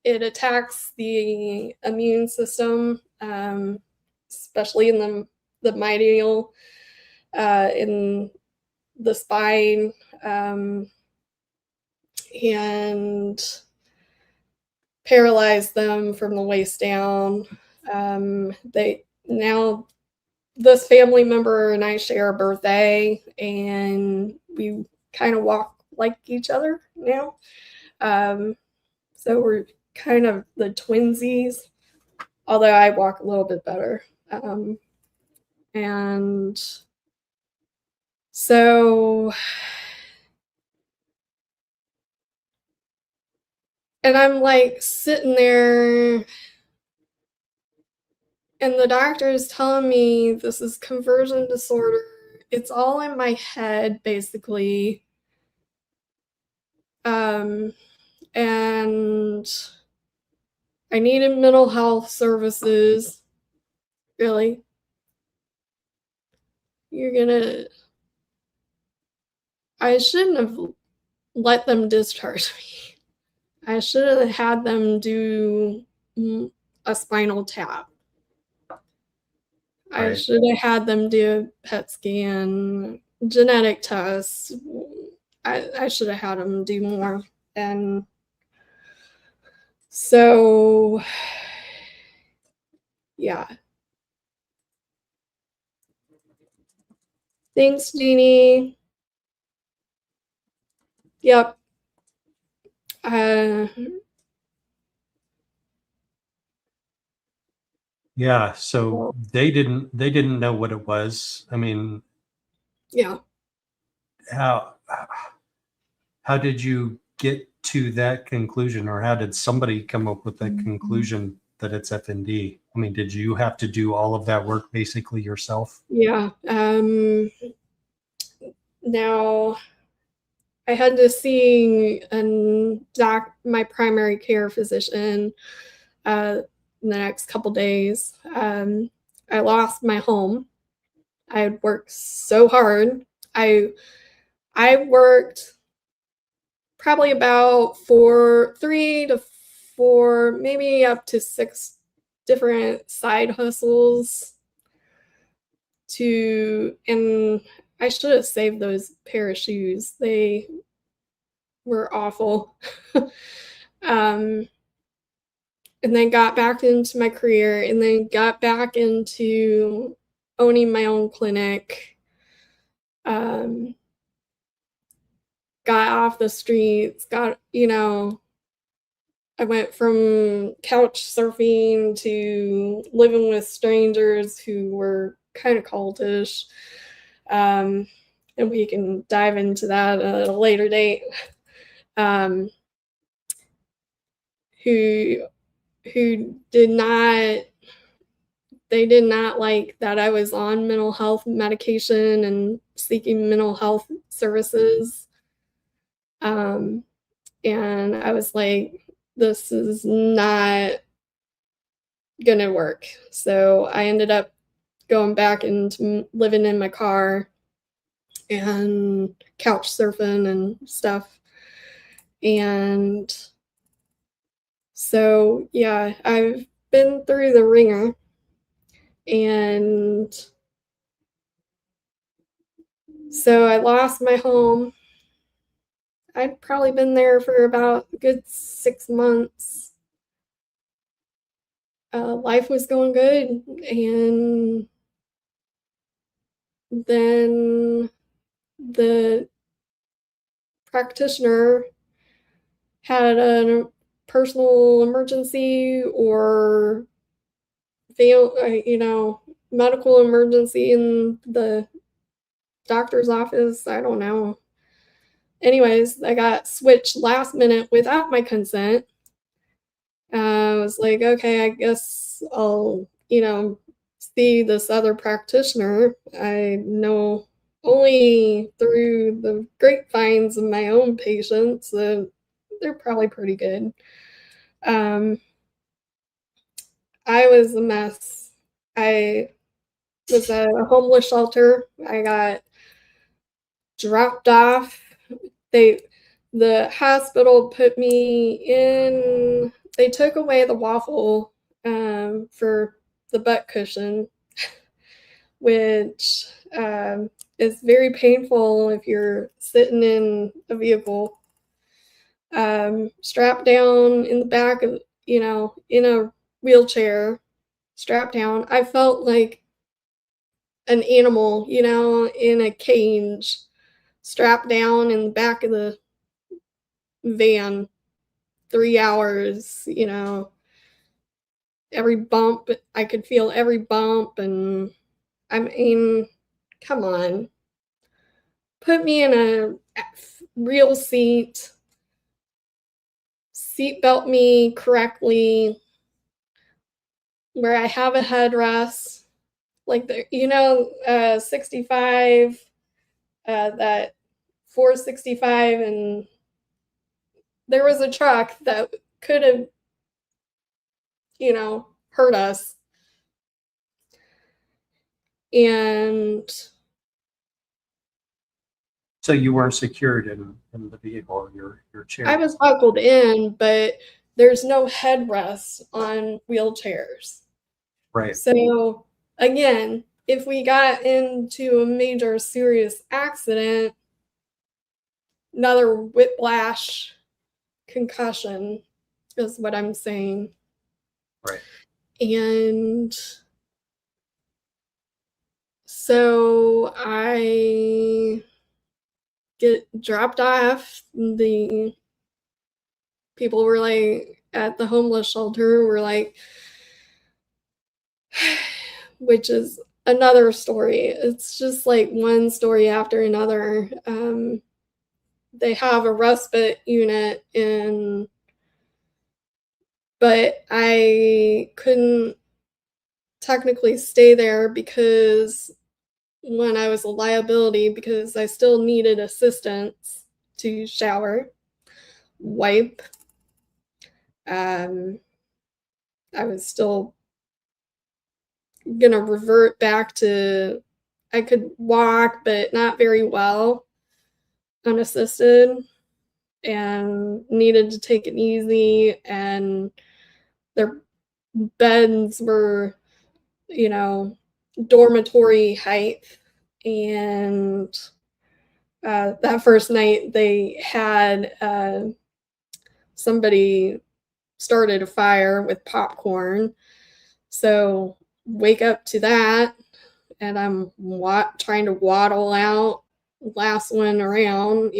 it attacks the immune system, especially in the medial, in the spine, and paralyze them from the waist down. Now this family member and I share a birthday, and we kind of walk like each other now. So we're kind of the twinsies, although I walk a little bit better. And so, and I'm like sitting there, and the doctor is telling me this is conversion disorder. It's all in my head, basically. And I needed mental health services. Really? I shouldn't have let them discharge me. I should have had them do a spinal tap. I Right. should have had them do a PET scan, genetic tests. I should have had them do more. And so, yeah. Thanks, Jeannie. Yep. Yeah, so they didn't know what it was. I mean, yeah. how did you get to that conclusion, or how did somebody come up with that conclusion that it's FND? I mean, did you have to do all of that work basically yourself? Yeah. Now I had to see my primary care physician in the next couple days. I lost my home. I had worked so hard. I worked probably about 3 to 4, maybe up to 6 different side hustles and I should have saved those pair of shoes. They were awful. And then got back into my career, and then got back into owning my own clinic. Got off the streets, I went from couch surfing to living with strangers who were kind of cultish. And we can dive into that at a later date. Who did not like that I was on mental health medication and seeking mental health services. And I was like, this is not gonna work. So I ended up going back into living in my car and couch surfing and stuff. And so, yeah, I've been through the ringer, and so I lost my home. I'd probably been there for about a good 6 months. Life was going good, and then the practitioner had a personal emergency or medical emergency in the doctor's office. I don't know. Anyways, I got switched last minute without my consent. I was like, okay, I guess I'll, see this other practitioner. I know only through the grapevines of my own patients that they're probably pretty good. I was a mess. I was at a homeless shelter. I got dropped off. The hospital put me in they took away the waffle for the butt cushion, which is very painful if you're sitting in a vehicle, strapped down in the back of, in a wheelchair, strapped down. I felt like an animal, in a cage, strapped down in the back of the van, 3 hours, every bump, I could feel every bump. And I mean, come on, put me in a real seat belt me correctly, where I have a headrest, like 65, that 465, and there was a truck that could have, hurt us. And So you weren't secured in the vehicle, your chair? I was buckled in, but there's no headrest on wheelchairs. Right. So again, if we got into a major serious accident, another whiplash, concussion is what I'm saying. Right. And so I get dropped off. The people were like, at the homeless shelter, were like, which is another story. It's just like one story after another. They have a respite unit, but I couldn't technically stay there because when I was a liability, because I still needed assistance to shower, wipe. I was still gonna revert back to, I could walk, but not very well, unassisted, and needed to take it easy. And their beds were, dormitory height. And that first night they had somebody started a fire with popcorn. So wake up to that, and I'm trying to waddle out, last one around,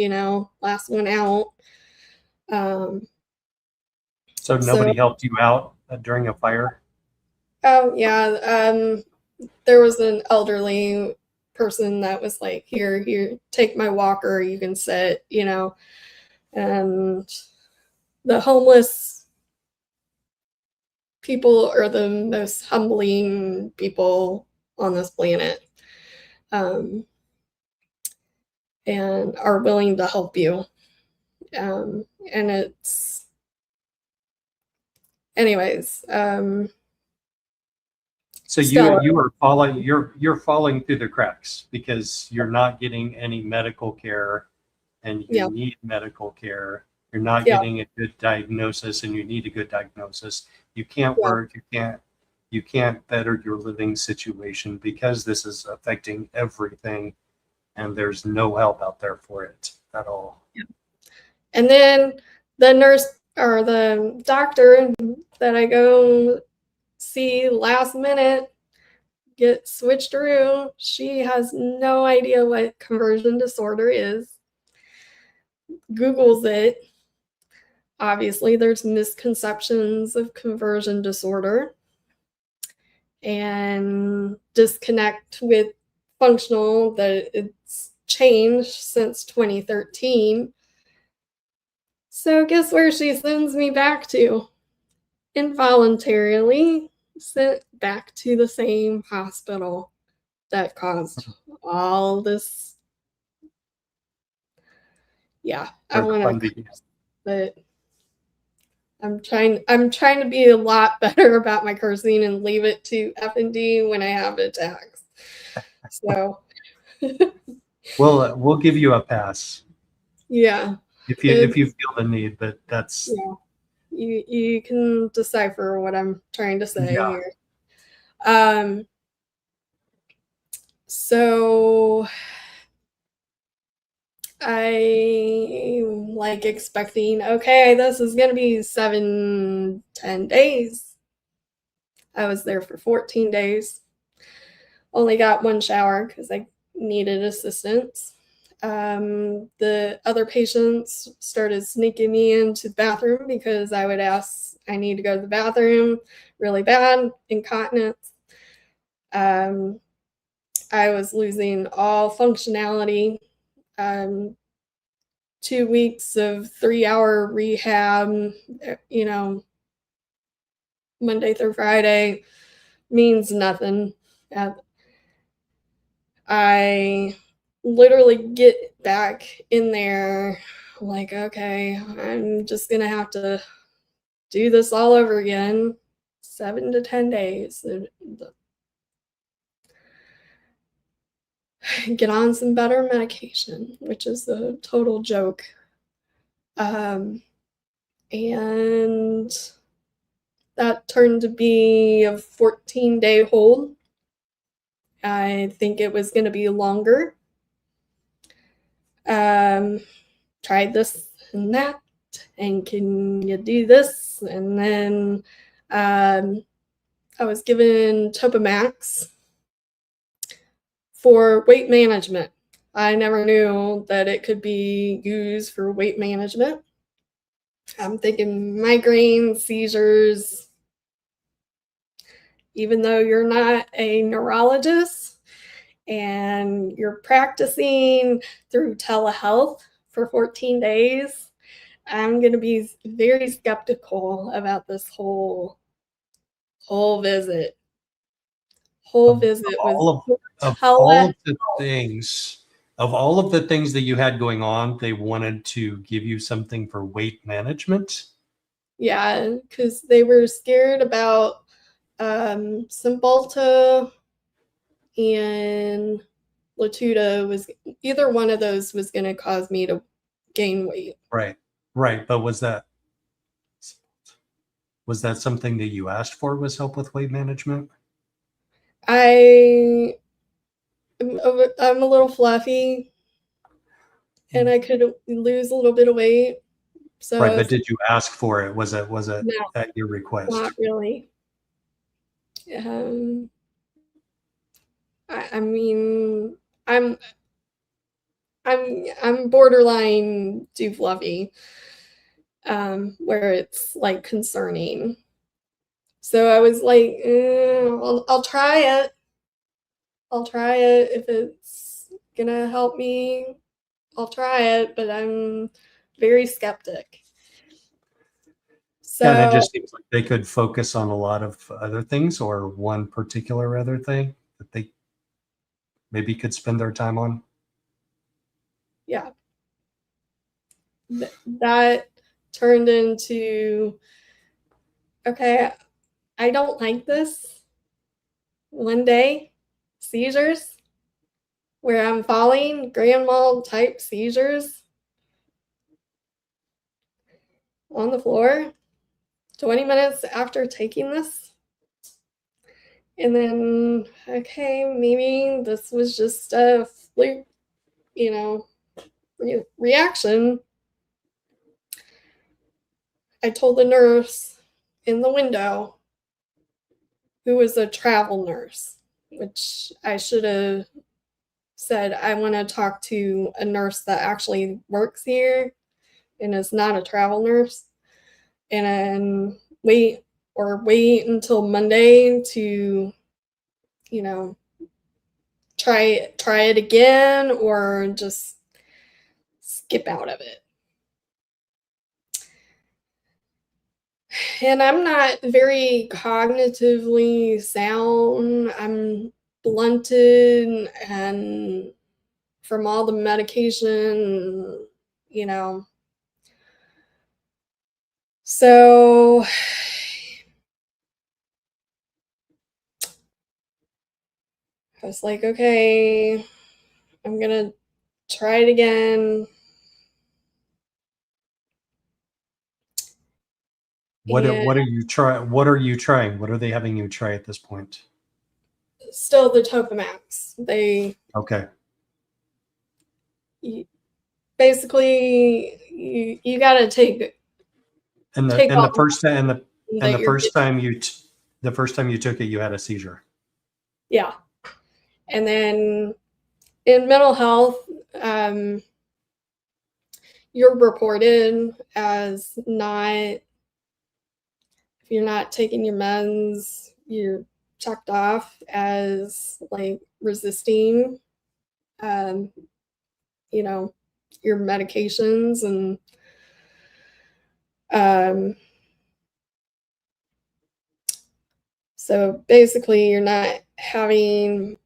last one out. So nobody helped you out during a fire? Oh yeah, there was an elderly person that was like, here, take my walker, you can sit, and the homeless people are the most humbling people on this planet, and are willing to help you. And it's, anyways, so you are falling, you're falling through the cracks because you're not getting any medical care, and you need medical care. You're not getting a good diagnosis, and you need a good diagnosis. You can't work, you can't better your living situation because this is affecting everything, and there's no help out there for it at all. And then the nurse or the doctor that I go see last minute get switched through, she has no idea what conversion disorder is. Googles it. Obviously, there's misconceptions of conversion disorder and disconnect with functional, that it's changed since 2013. So guess where she sends me back to? Involuntarily sent back to the same hospital that caused all this. Yeah, I want to, but I'm trying to be a lot better about my cursing and leave it to FND when I have attacks. So we'll give you a pass. Yeah. If you feel the need, but that's You can decipher what I'm trying to say Yeah. here. So I'm like expecting, okay, this is gonna be 7-10 days. I was there for 14 days. Only got one shower because I needed assistance. The other patients started sneaking me into the bathroom because I would ask, I need to go to the bathroom really bad, incontinence. I was losing all functionality. 2 weeks of 3-hour rehab, Monday through Friday means nothing. I literally get back in there like, okay, I'm just gonna have to do this all over again. 7 to 10 days. Get on some better medication, which is a total joke. And that turned to be a 14-day hold. I think it was going to be longer. Tried this and that, and can you do this? And then I was given Topamax for weight management. I never knew that it could be used for weight management. I'm thinking migraines, seizures. Even though you're not a neurologist and you're practicing through telehealth for 14 days, I'm going to be very skeptical about this whole visit. Whole visit was Of all of the things, that you had going on, they wanted to give you something for weight management. Yeah, because they were scared about Cymbalta and Latuda. Was either one of those was going to cause me to gain weight. Right. But was that something that you asked for, was help with weight management? I'm a little fluffy, and I could lose a little bit of weight. So Right, but did you ask for it? Was it no, at your request? not really. I mean, I'm borderline too fluffy, where it's like concerning. So I was like, I'll try it. I'll try it if it's gonna help me. I'll try it, but I'm very skeptic. Yeah, and it So just seems like they could focus on a lot of other things, or one particular other thing that they maybe could spend their time on. yeah, that turned into, okay, I don't like this. One day, seizures, where I'm falling, grand mal type seizures on the floor, 20 minutes after taking this. And then, okay, maybe this was just a fluke, reaction. I told the nurse in the window, who was a travel nurse, which I should have said, I want to talk to a nurse that actually works here and is not a travel nurse, and then wait until Monday to, try it again, or just skip out of it. And I'm not very cognitively sound. I'm blunted, and from all the medication, So I was like, okay, I'm gonna try it again. What And are you trying? What are you trying? What are they having you try at this point? still the Topamax. They Okay. basically you got to take And all the first time that you're getting. the first time you took it, you had a seizure. Yeah. And then in mental health, you're reported as not, if you're not taking your meds, you're checked off as like resisting, um, you know, your medications. And um, so basically you're not having,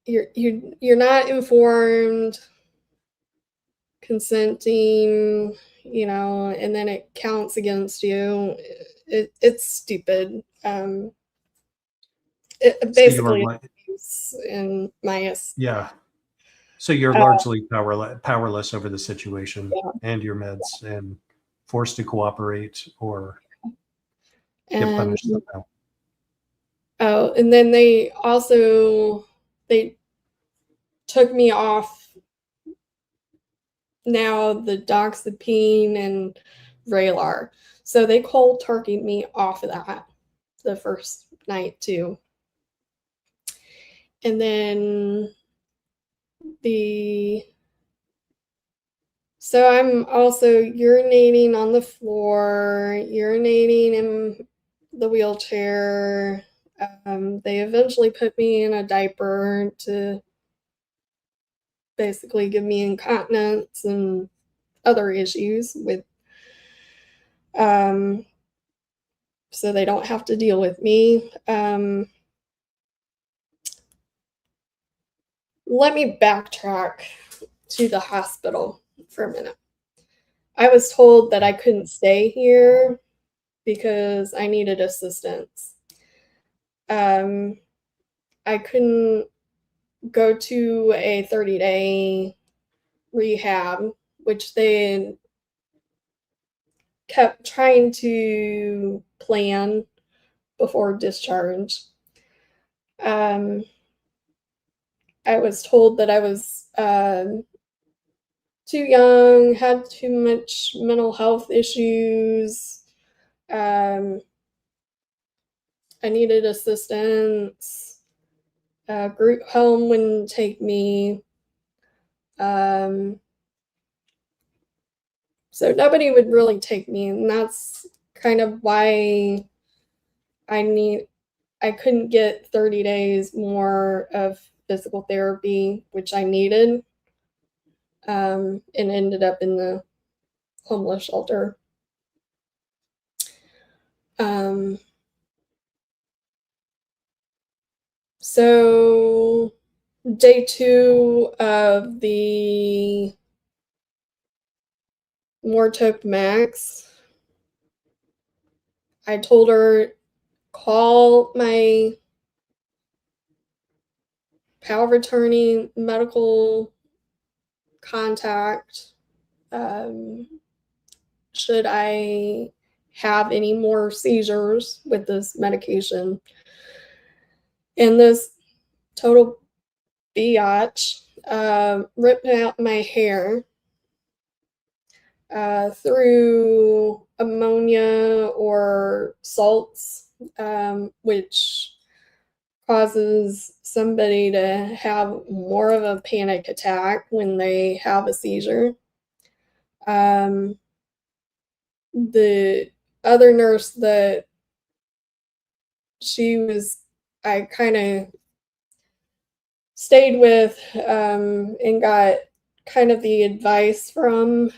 you're not informed, consenting, and then it counts against you. It's stupid. It So you were basically like, is in my yeah. So you're uh, largely powerless over the situation yeah. and your meds, and forced to cooperate or get And punished somehow. oh, and then they took me off now the doxepine and Vraylar. So they cold turkeyed me off of that the first night too. And then the so I'm also urinating on the floor, urinating in the wheelchair. They eventually put me in a diaper to basically give me incontinence and other issues with, um, so they don't have to deal with me. Let me backtrack to the hospital for a minute. I was told that I couldn't stay here because I needed assistance. Um, I couldn't go to a 30-day rehab, which they kept trying to plan before discharge. Um, I was told that I was too young, had too much mental health issues. Um, I needed assistance. Group home wouldn't take me. Um, so nobody would really take me, and that's kind of why I couldn't get 30 days more of physical therapy, which I needed, and ended up in the homeless shelter. Um, so day 2 of the Mortop Max, I told her, call my power of attorney medical contact. Should I have any more seizures with this medication? And this total biatch ripped out my hair through ammonia or salts, which causes somebody to have more of a panic attack when they have a seizure. The other nurse that I kind of stayed with and got kind of the advice from,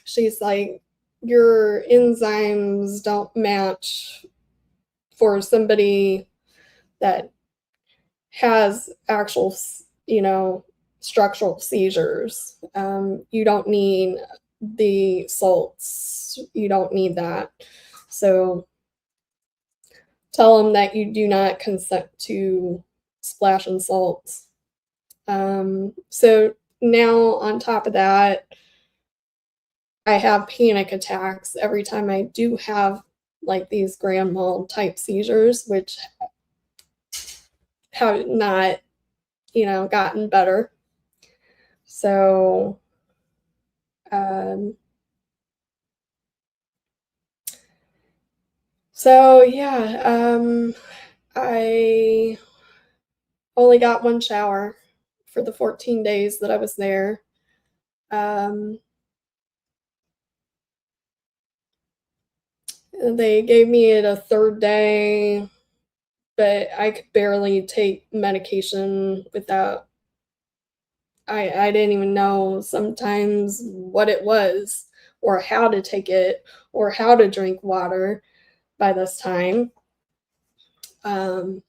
she's like, your enzymes don't match for somebody that has actual, structural seizures. You don't need the salts. You don't need that. So tell them that you do not consent to splashing salts. So now on top of that, I have panic attacks every time I do have like these grand mal type seizures, which have not, gotten better. So, um, yeah, I only got one shower for the 14 days that I was there. They gave me it a third day, but I could barely take medication without. I didn't even know sometimes what it was or how to take it or how to drink water by this time. Um,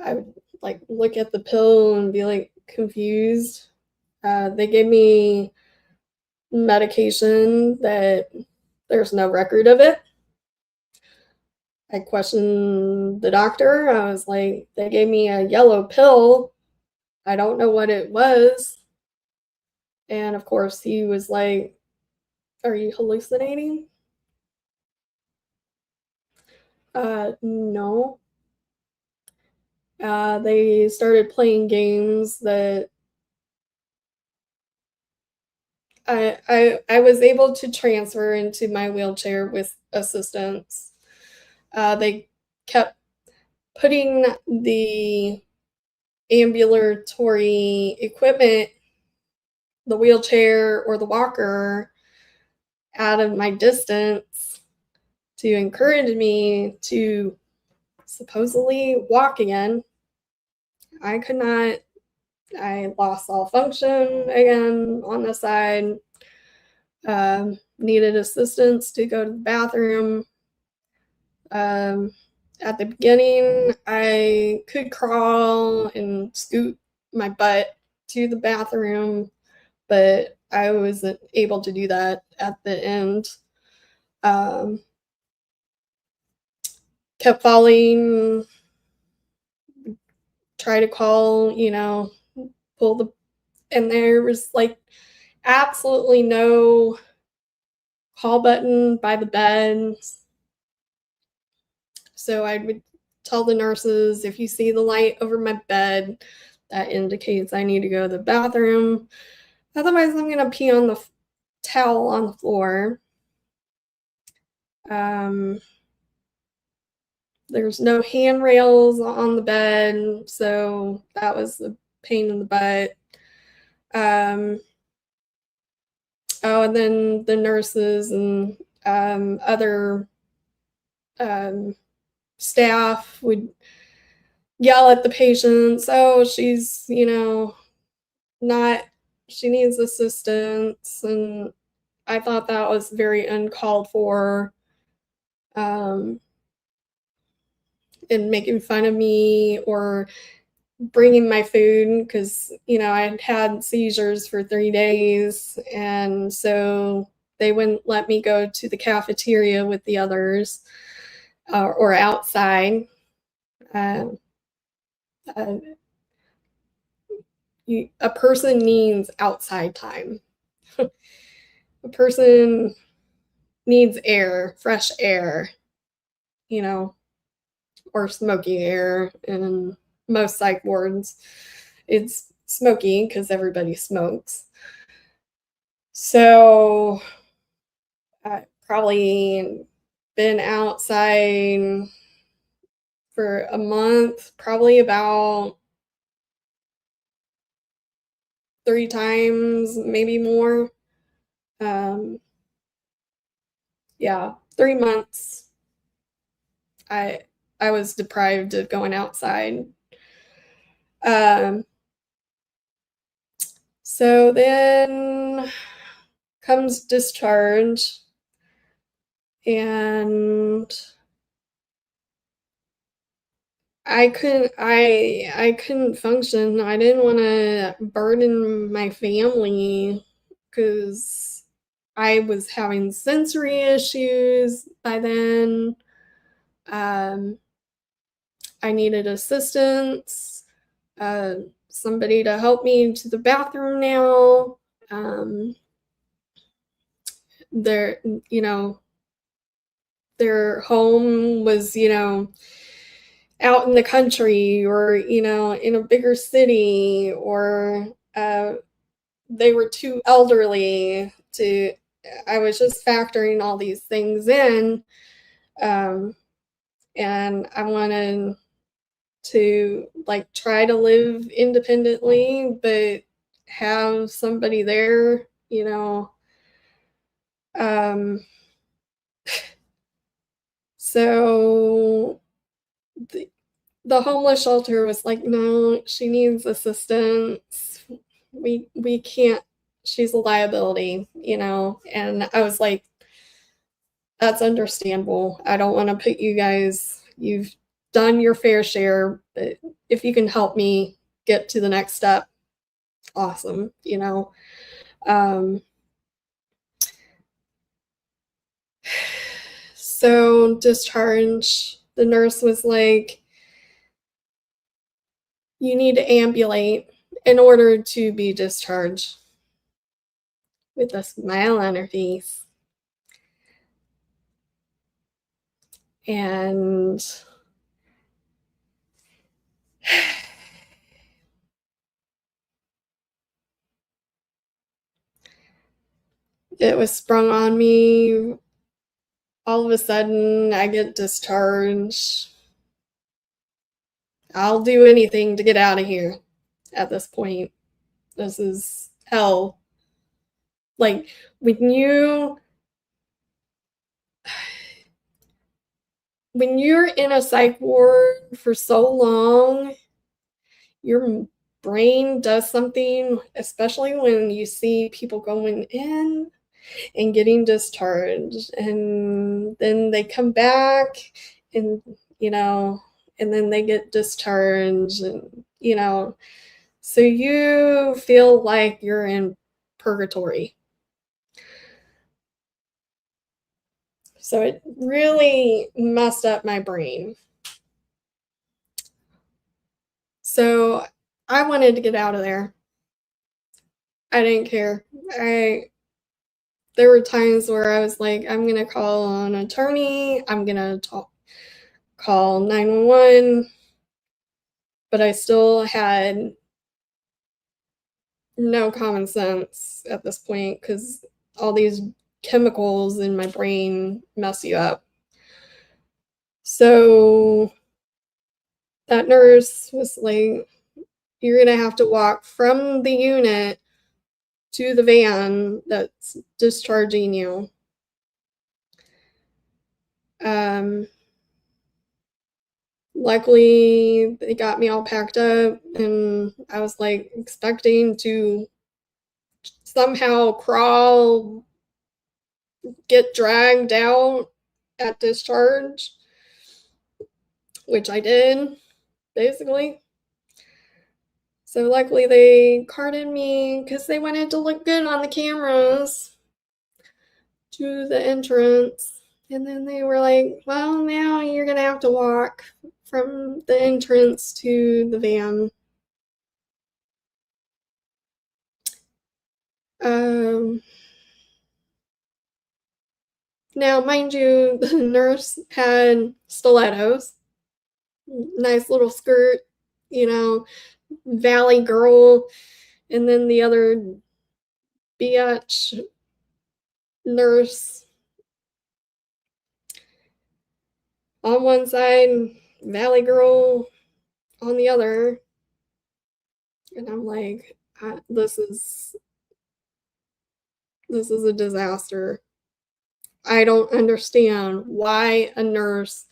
I would like look at the pill and be like confused. They gave me medication that there's no record of it. I questioned the doctor. I was like, they gave me a yellow pill. I don't know what it was. And of course, he was like, are you hallucinating? No. They started playing games that I was able to transfer into my wheelchair with assistance. They kept putting the ambulatory equipment, the wheelchair or the walker, out of my distance to encourage me to supposedly walk again. I could not. I lost all function again on the side. Needed assistance to go to the bathroom. At the beginning, I could crawl and scoot my butt to the bathroom, but I wasn't able to do that at the end. Kept falling, try to call, pull the, and there was like absolutely no call button by the bed. So I would tell the nurses, if you see the light over my bed, that indicates I need to go to the bathroom. Otherwise, I'm going to pee on the towel on the floor. There's no handrails on the bed, so that was a pain in the butt. And then the nurses and other staff would yell at the patients, oh, she's, not, she needs assistance. And I thought that was very uncalled for. And making fun of me or bringing my food because, I had had seizures for 3 days. And so they wouldn't let me go to the cafeteria with the others or outside. A person needs outside time. A person needs air, fresh air, or smoky air. In most psych wards, it's smoky because everybody smokes. So I've probably been outside for a month, probably about 3 times, maybe more. Yeah, 3 months. I was deprived of going outside. So then comes discharge, and I couldn't function. I didn't want to burden my family because I was having sensory issues by then. I needed assistance, somebody to help me to the bathroom now. their, their home was, out in the country, or, in a bigger city, or they were too elderly to, I was just factoring all these things in. And I wanted to like try to live independently, but have somebody there, so the homeless shelter was like, no, she needs assistance. We can't, she's a liability, and I was like, that's understandable. I don't want to put you guys, you've done your fair share, but if you can help me get to the next step, awesome, So discharge, the nurse was like, you need to ambulate in order to be discharged, with a smile on her face. And it was sprung on me. All of a sudden, I get discharged. I'll do anything to get out of here at this point. This is hell. Like, when you're in a psych ward for so long, your brain does something, especially when you see people going in and getting discharged, and then they come back, and and then they get discharged, and so you feel like you're in purgatory. So it really messed up my brain. So I wanted to get out of there. I didn't care. There were times where I was like, I'm going to call an attorney, I'm going to call 911, but I still had no common sense at this point, because all these chemicals in my brain mess you up. So that nurse was like, you're going to have to walk from the unit to the van that's discharging you. Luckily, they got me all packed up, and I was like expecting to somehow crawl, get dragged out at discharge, which I did, basically. So luckily they carted me, because they wanted to look good on the cameras, to the entrance. And then they were like, well, now you're going to have to walk from the entrance to the van. Now, mind you, the nurse had stilettos, nice little skirt, valley girl, and then the other biatch nurse on one side, valley girl on the other. And I'm like, this is a disaster. I don't understand why a nurse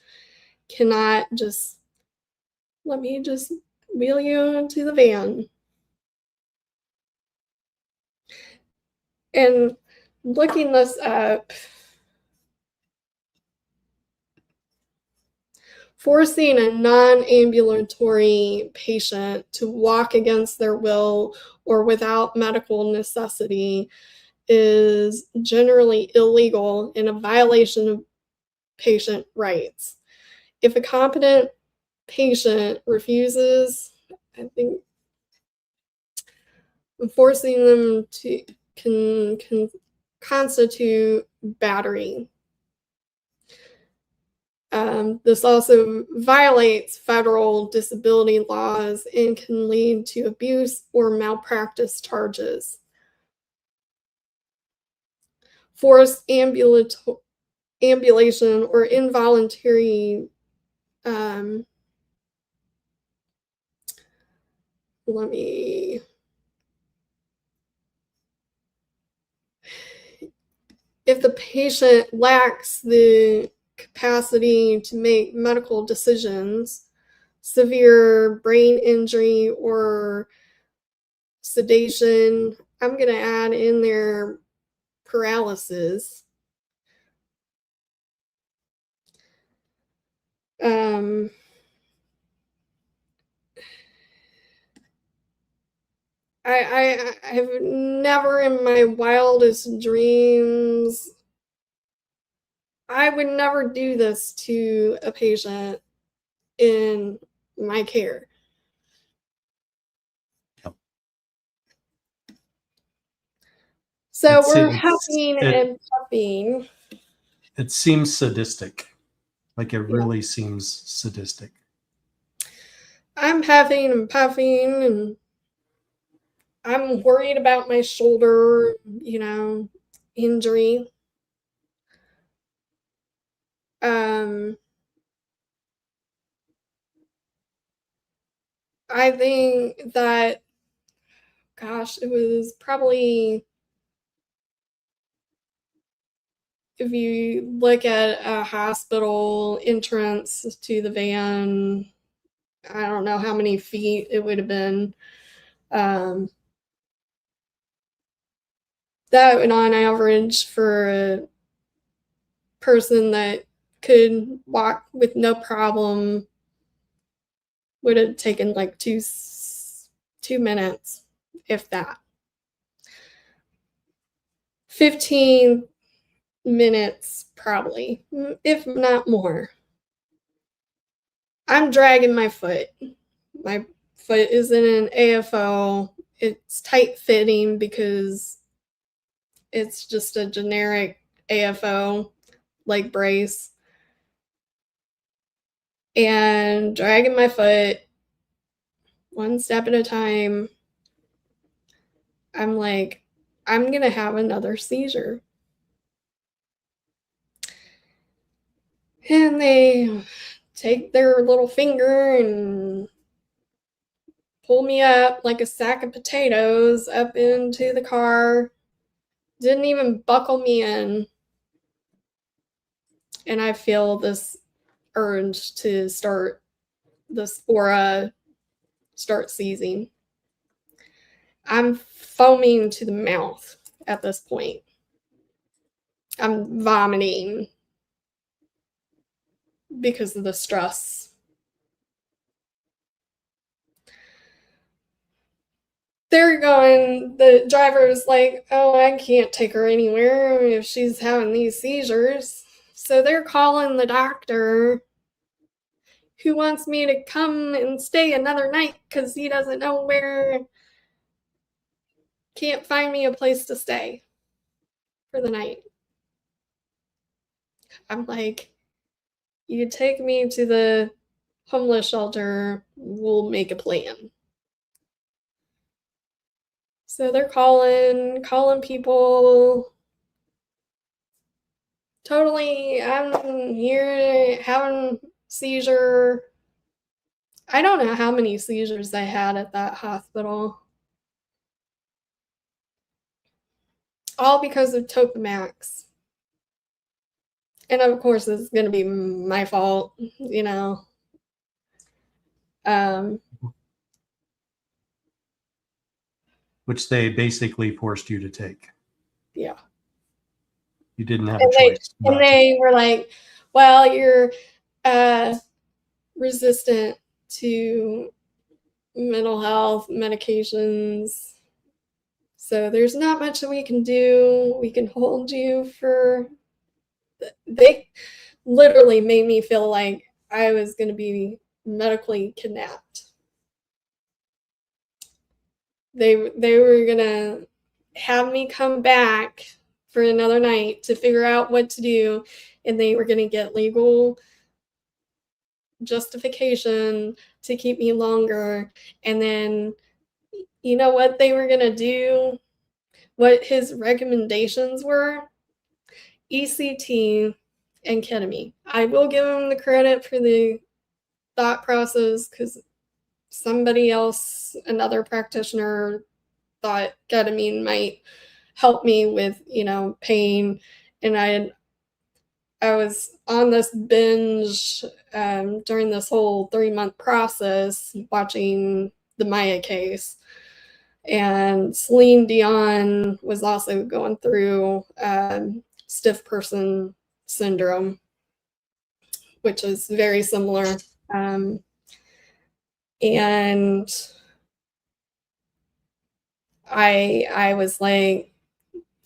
cannot just, let me just wheel you to the van. And looking this up, forcing a non-ambulatory patient to walk against their will or without medical necessity is generally illegal and a violation of patient rights. If a competent patient refuses, I think forcing them to can constitute battery. This also violates federal disability laws and can lead to abuse or malpractice charges. Forced ambulation or involuntary if the patient lacks the capacity to make medical decisions, severe brain injury or sedation, I'm going to add in there paralysis. I've never in my wildest dreams, I would never do this to a patient in my care. Yep. So we're huffing and puffing. It seems sadistic. Like it really seems sadistic. I'm huffing and puffing, and I'm worried about my shoulder, injury. I think that, gosh, it was probably, if you look at a hospital entrance to the van, I don't know how many feet it would have been. That would, on average, for a person that could walk with no problem, would have taken like 2 minutes, if that. 15 minutes, probably, if not more. I'm dragging my foot. My foot is in an AFO. It's tight fitting because it's just a generic AFO leg brace. And dragging my foot one step at a time. I'm like, I'm going to have another seizure. And they take their little finger and pull me up like a sack of potatoes up into the car. Didn't even buckle me in. And I feel this urge to start, this aura start seizing. I'm foaming to the mouth at this point. I'm vomiting because of the stress. They're going, the driver's like, oh, I can't take her anywhere if she's having these seizures. So they're calling the doctor, who wants me to come and stay another night because he doesn't know where, can't find me a place to stay for the night. I'm like, you take me to the homeless shelter, we'll make a plan. So they're calling people. Totally, I'm here having seizure. I don't know how many seizures I had at that hospital. All because of Topamax. And of course, it's going to be my fault, Which they basically forced you to take. Yeah. You didn't have a choice. And they were like, well, you're resistant to mental health medications. So there's not much that we can do. We can hold you for... They literally made me feel like I was going to be medically kidnapped. They were going to have me come back for another night to figure out what to do, and they were going to get legal justification to keep me longer. And then, you know what they were going to do? What his recommendations were? ECT and ketamine. I will give him the credit for the thought process, because somebody else, another practitioner, thought ketamine might help me with, pain. And I was on this binge during this whole 3-month process watching the Maya case. And Celine Dion was also going through stiff person syndrome, which is very similar. And I was like,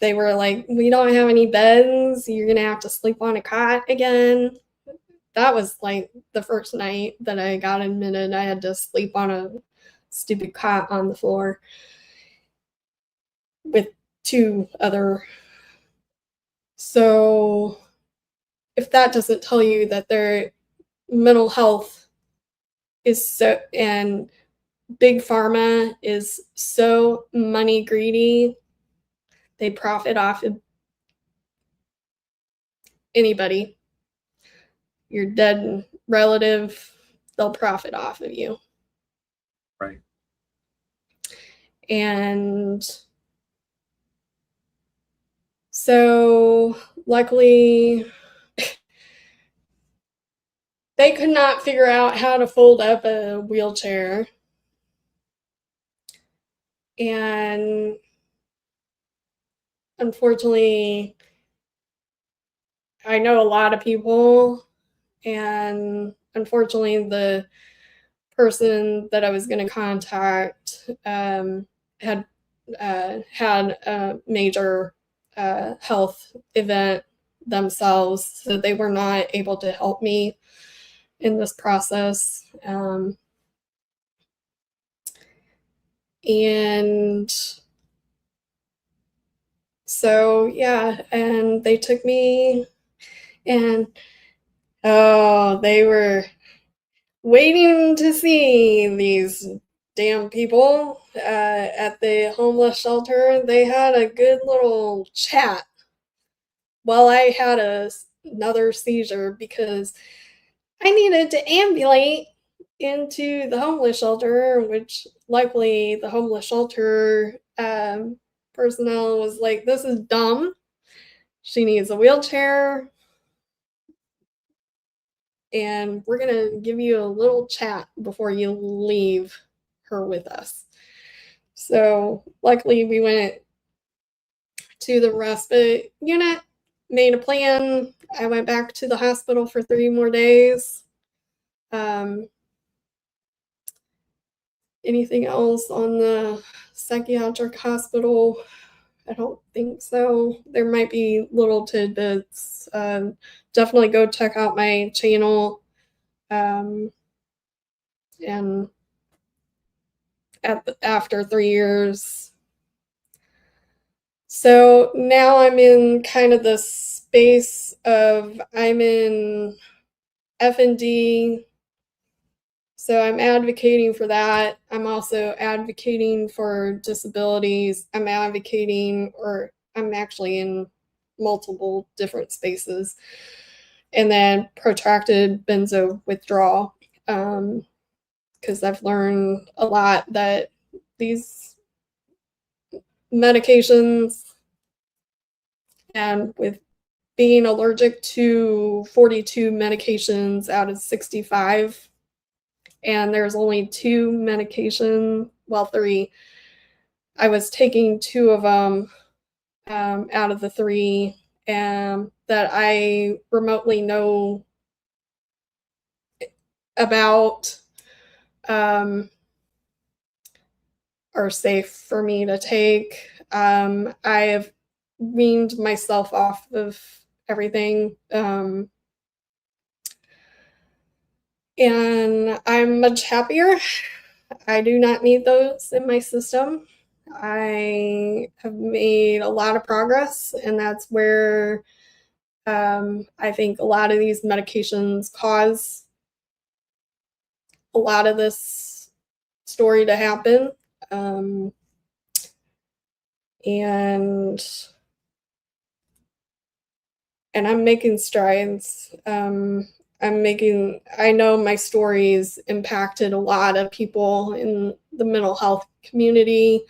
they were like, we don't have any beds. You're going to have to sleep on a cot again. That was like the first night that I got admitted. I had to sleep on a stupid cot on the floor with 2 other. So if that doesn't tell you that their mental health is so, and big pharma is so money greedy, they profit off of anybody. Your dead relative, they'll profit off of you. Right. And so luckily they could not figure out how to fold up a wheelchair. And unfortunately, I know a lot of people, and unfortunately, the person that I was going to contact had had a major health event themselves, so they were not able to help me in this process. And so, yeah, and they took me, and they were waiting to see these damn people at the homeless shelter. They had a good little chat while I had another seizure, because I needed to ambulate into the homeless shelter, which luckily the homeless shelter personnel was like, this is dumb. She needs a wheelchair. And we're going to give you a little chat before you leave her with us. So luckily we went to the respite unit, made a plan. I went back to the hospital for 3 more days. Anything else on the psychiatric hospital? I don't think so. There might be little tidbits. Definitely go check out my channel. And after 3 years. So now I'm in kind of the space of, I'm in FND. So I'm advocating for that. I'm also advocating for disabilities. I'm actually in multiple different spaces. And then protracted benzo withdrawal. Because I've learned a lot that these medications, and with being allergic to 42 medications out of 65, and there's only 2 medications, well, 3. I was taking 2 of them out of the 3 that I remotely know about, are safe for me to take. I have weaned myself off of everything, and I'm much happier. I do not need those in my system. I have made a lot of progress, and that's where I think a lot of these medications cause a lot of this story to happen. And I'm making strides. I know my stories impacted a lot of people in the mental health community,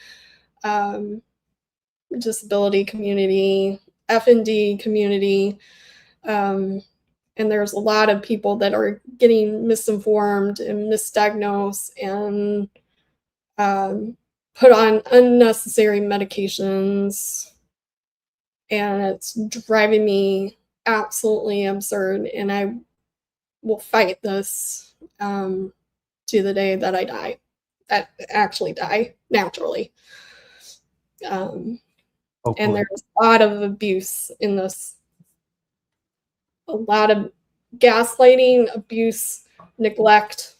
disability community, FND community. And there's a lot of people that are getting misinformed and misdiagnosed and put on unnecessary medications. And it's driving me absolutely absurd. And I will fight this to the day that I die, that actually die naturally. And there's a lot of abuse in this, a lot of gaslighting, abuse, neglect.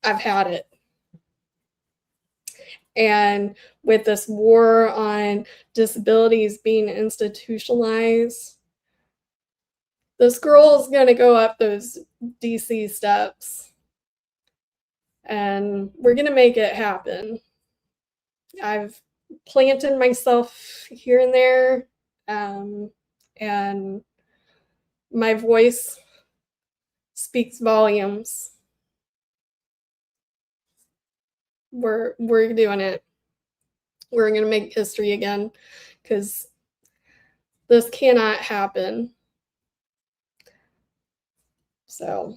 I've had it. And with this war on disabilities being institutionalized, this girl is going to go up those DC steps, and we're going to make it happen. I've planted myself here and there, and my voice speaks volumes. We're doing it. We're going to make history again, because this cannot happen. So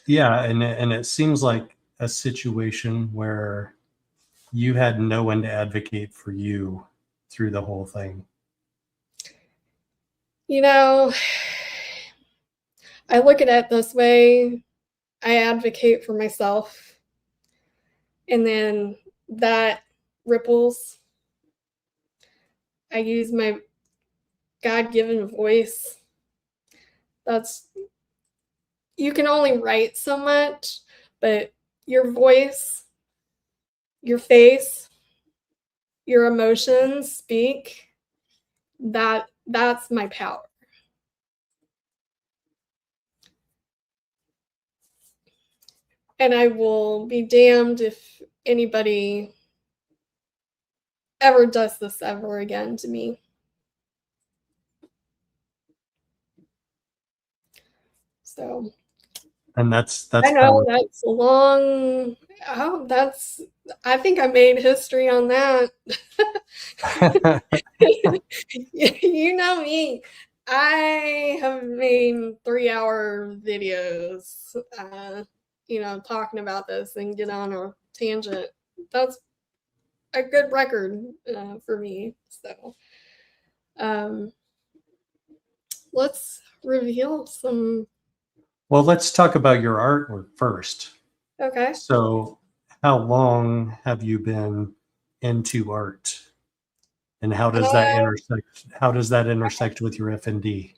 yeah, and it seems like a situation where you had no one to advocate for you through the whole thing. You know, I look at it this way. I advocate for myself, and then that ripples. I use my God-given voice. You can only write so much, but your voice, your face, your emotions speak. That's my power. And I will be damned if anybody ever does this ever again to me. So, and that's I know powerful. that's a long. Oh, I think I made history on that. You know me. I have made 3-hour videos, talking about this and get on a tangent. That's a good record for me. So, let's reveal some. Well, let's talk about your artwork first. Okay. So, how long have you been into art, and how does that intersect? How does that intersect with your FND?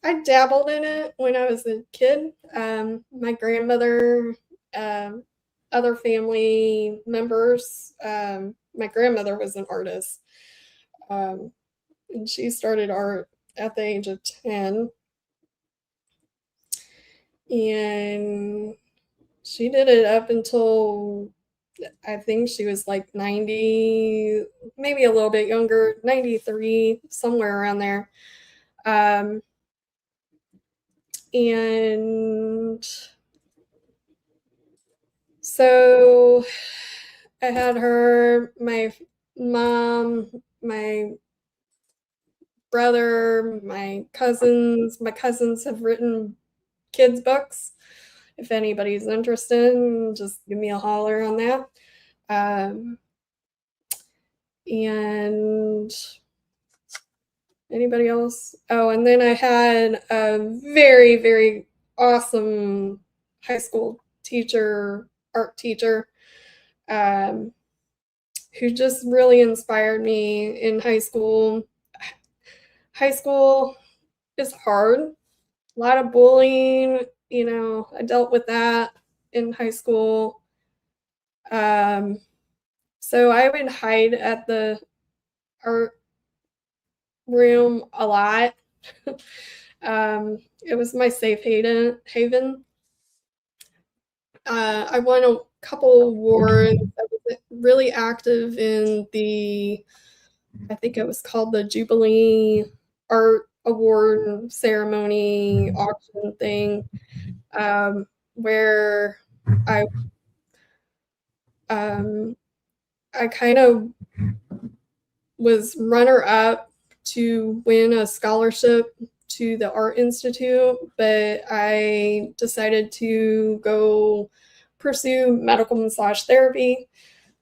I dabbled in it when I was a kid. My grandmother, other family members. My grandmother was an artist, and she started art at the age of 10. And she did it up until I think she was like 90, maybe a little bit younger, 93, somewhere around there. And so I had her, my mom, my brother, my cousins. My cousins have written kids' books. If anybody's interested, just give me a holler on that. And anybody else? Oh, and then I had a very, very awesome high school teacher, art teacher, who just really inspired me in high school. High school is hard. A lot of bullying, I dealt with that in high school. So I would hide at the art room a lot. It was my safe haven. I won a couple awards. I was really active in I think it was called the Jubilee Art Award ceremony auction thing, where I I kind of was runner up to win a scholarship to the Art Institute, but I decided to go pursue medical massage therapy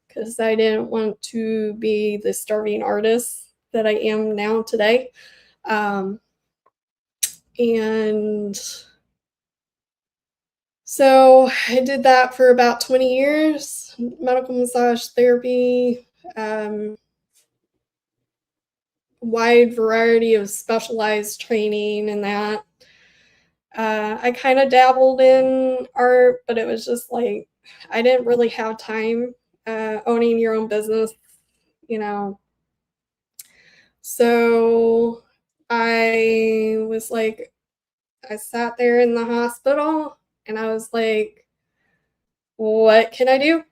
because I didn't want to be the starving artist that I am now today. And so I did that for about 20 years, medical massage therapy, wide variety of specialized training in that. I kind of dabbled in art, but it was just like I didn't really have time owning your own business, you know. So I was like, I sat there in the hospital and I was like, what can I do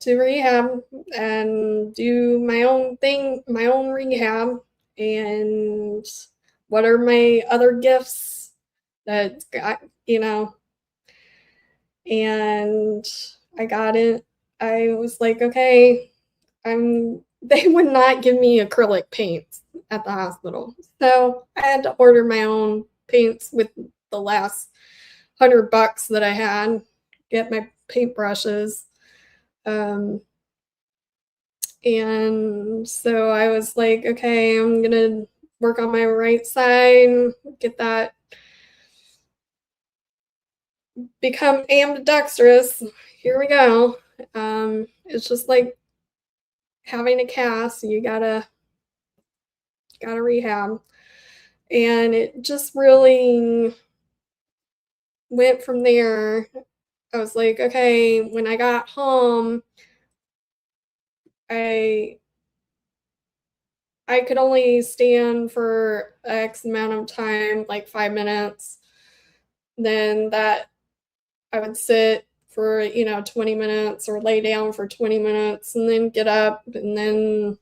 to rehab and do my own thing, my own rehab? And what are my other gifts that you know? And I got it. I was like, okay, they would not give me acrylic paints at the hospital. So I had to order my own paints with the last $100 that I had, get my paintbrushes. And so I was like, okay, I'm gonna work on my right side, get that, become ambidextrous. Here we go. It's just like having a cast. You gotta rehab, and it just really went from there. I was like, okay, when I got home, I could only stand for X amount of time, like 5 minutes. Then that I would sit for 20 minutes or lay down for 20 minutes and then get up and then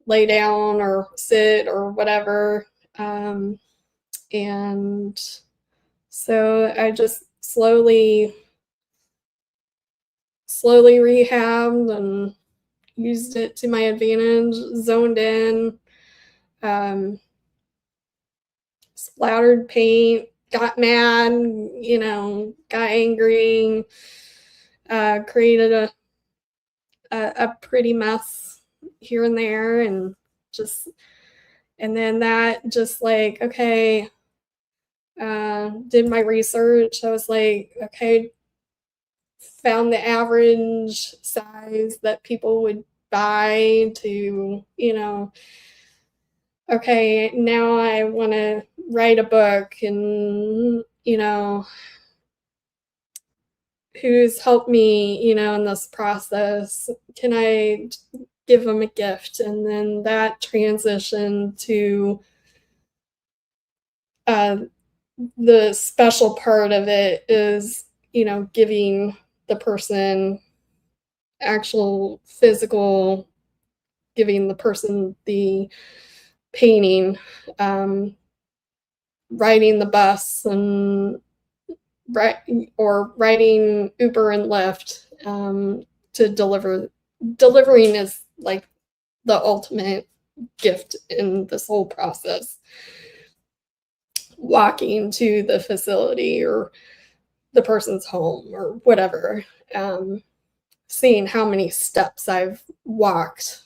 lay down or sit or whatever. And so I just slowly rehabbed and used it to my advantage, zoned in, splattered paint, got mad, got angry, created a pretty mess here and there, and then that just like, okay, did my research. I was like, okay, found the average size that people would buy to, okay, now I want to write a book, and, who's helped me, in this process? Can I give them a gift? And then that transition to the special part of it is, giving the person actual physical, giving the person the painting, riding the bus and riding Uber and Lyft, to delivering is like the ultimate gift in this whole process. Walking to the facility or the person's home or whatever, seeing how many steps I've walked,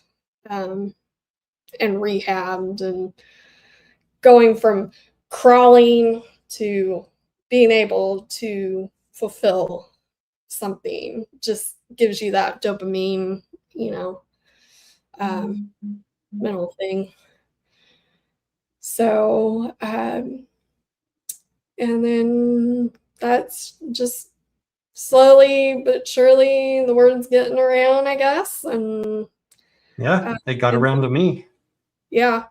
and rehabbed, and going from crawling to being able to fulfill something just gives you that dopamine, mental thing. So, and then that's just slowly but surely the word's getting around, I guess. And Yeah, it got around to me. yeah,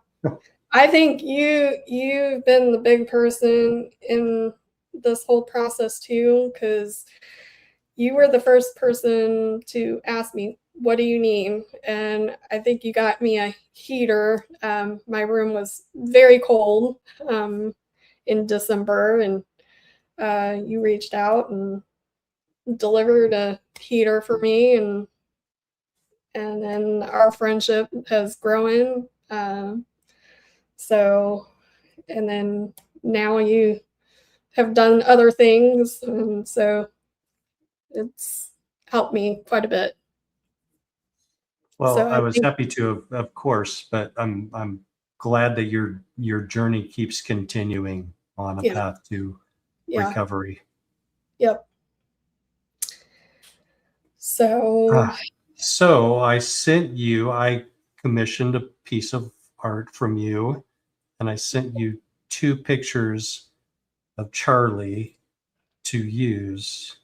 I think you've been the big person in this whole process too, because you were the first person to ask me, what do you need? And I think you got me a heater. My room was very cold in December, and you reached out and delivered a heater for me, and then our friendship has grown. So, and then now you have done other things, and so it's helped me quite a bit. Well, So I I was think, happy to, of course, but I'm glad that your journey keeps continuing on a yeah, path to yeah, recovery. yep. So So I commissioned a piece of art from you, and I sent you 2 pictures of Charlie to use.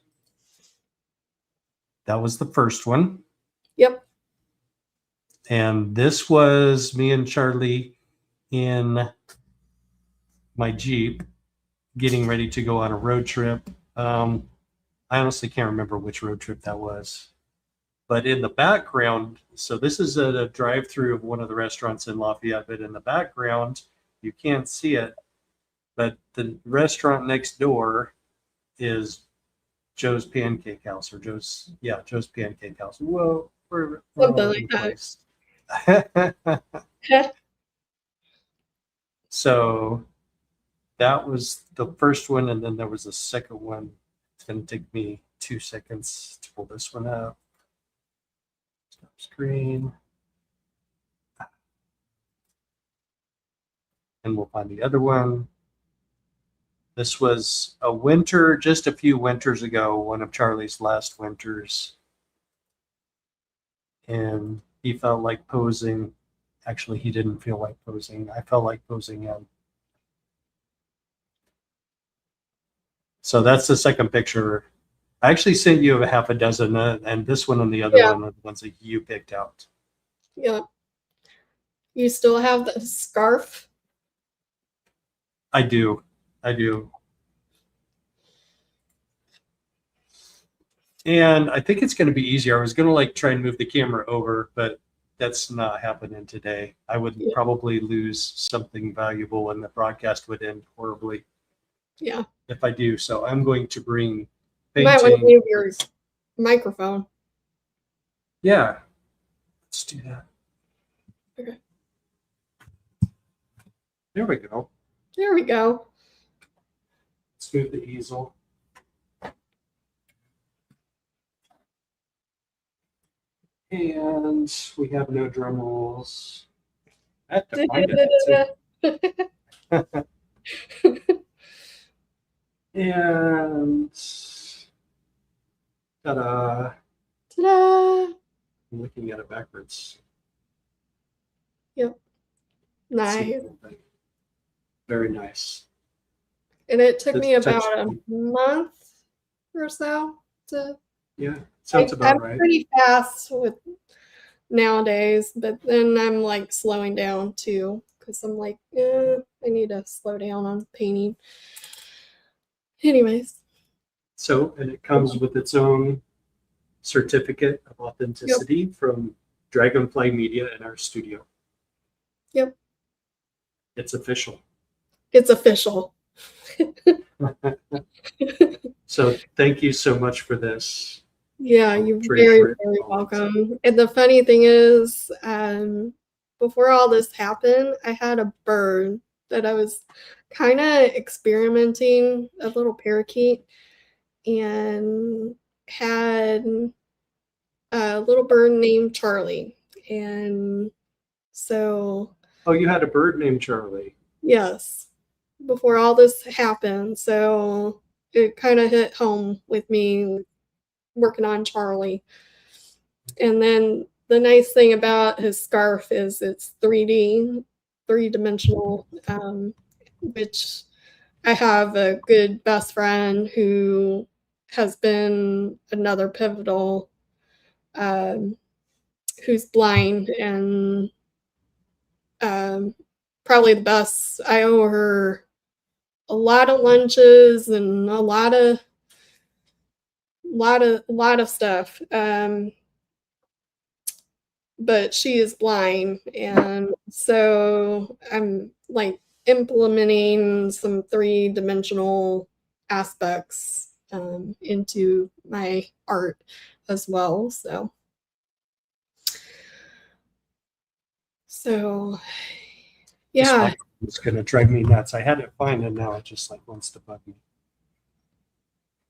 That was the first one. yep, And this was me and Charlie in my Jeep getting ready to go on a road trip. I honestly can't remember which road trip that was. But in the background, so this is at a drive-through of one of the restaurants in Lafayette, but in the background, you can't see it, but the restaurant next door is Joe's Pancake House, or Joe's Pancake House. Whoa, we're all something over like the that. place. So that was the first one, and then there was a second one. It's going to take me 2 seconds to pull this one up. Stop screen. And we'll find the other one. This was a winter, just a few winters ago, one of Charlie's last winters. And he felt like posing. Actually, he didn't feel like posing. I felt like posing him. So that's the second picture. I actually sent you a half a dozen, and this one and the other Yeah, one are the ones that you picked out. yeah. You still have the scarf? I do. I do. And I think it's going to be easier. I was going to like try and move the camera over, but that's not happening today. I would Yeah, probably lose something valuable and the broadcast would end horribly yeah. if I do. So I'm going to bring You might want to painting. move your microphone. Yeah, let's do that. Okay. There we go. There we go. Let's move the easel. And we have no drum rolls. I have to find it too. And ta-da. Ta-da! I'm looking at it backwards. Yep. Let's see. Nice. Very nice. And it took This me about touch- a month or so to. Yeah, sounds I'm about right. pretty fast with nowadays, but then I'm like slowing down too, because I'm like, I need to slow down on painting. Anyways, So, and it comes with its own certificate of authenticity from Dragonfly Media in our studio. Yep. It's official. It's official. So thank you so much for this. Yeah, I'll you're treasure very, it very always. welcome. And the funny thing is, before all this happened, I had a bird that I was kind of experimenting, a little parakeet, and had a little bird named Charlie. And so, Oh, you had a bird named Charlie. yes, before all this happened. So it kind of hit home with me working on Charlie. And then the nice thing about his scarf is it's 3D, three-dimensional, which I have a good best friend who has been another pivotal, who's blind and probably the best. I owe her a lot of lunches and a lot of stuff. But she is blind, and so I'm like implementing some 3-dimensional aspects into my art as well. So This yeah. microphone is going to drive me nuts. I had it fine, and now it just like wants to bug me.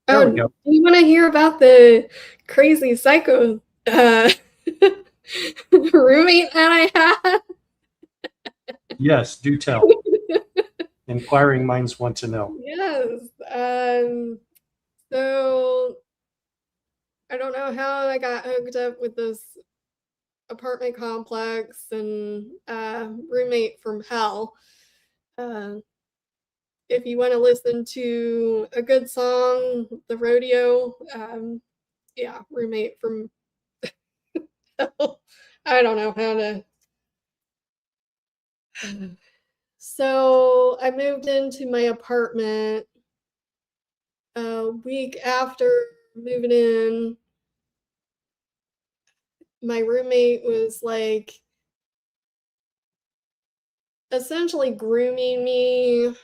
There we go. Do you want to hear about the crazy psycho roommate that I had? Yes, do tell. Inquiring minds want to know. Yes. So I don't know how I got hooked up with this apartment complex and roommate from hell. If you want to listen to a good song, The Rodeo, yeah, roommate from hell. I don't know how to. So I moved into my apartment a week after moving in. My roommate was like essentially grooming me,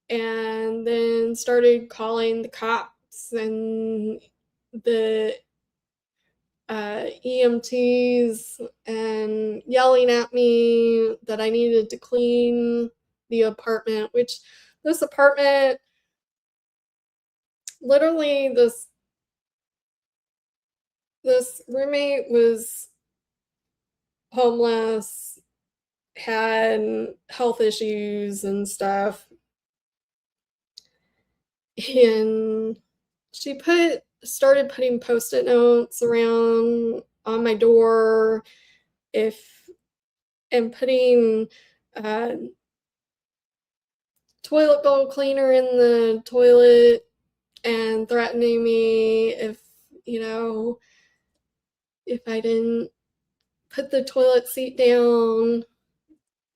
and then started calling the cops and the EMTs and yelling at me that I needed to clean the apartment, which this apartment, literally this roommate was homeless, had health issues and stuff. And she started putting Post-it notes around on my door and putting toilet bowl cleaner in the toilet and threatening me if I didn't put the toilet seat down,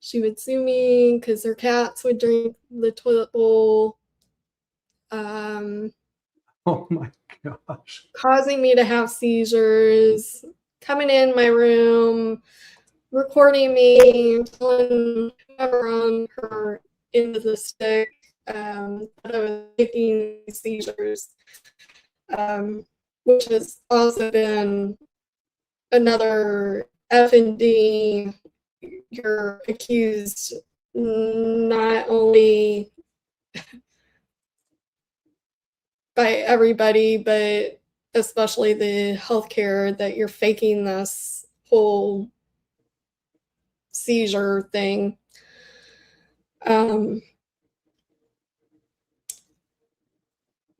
she would sue me because her cats would drink the toilet bowl. Oh my gosh. Causing me to have seizures, coming in my room, recording me, telling whoever on her end of the stick that I was taking seizures, which has also been another FND. You're accused not only by everybody, but especially the healthcare, that you're faking this whole seizure thing.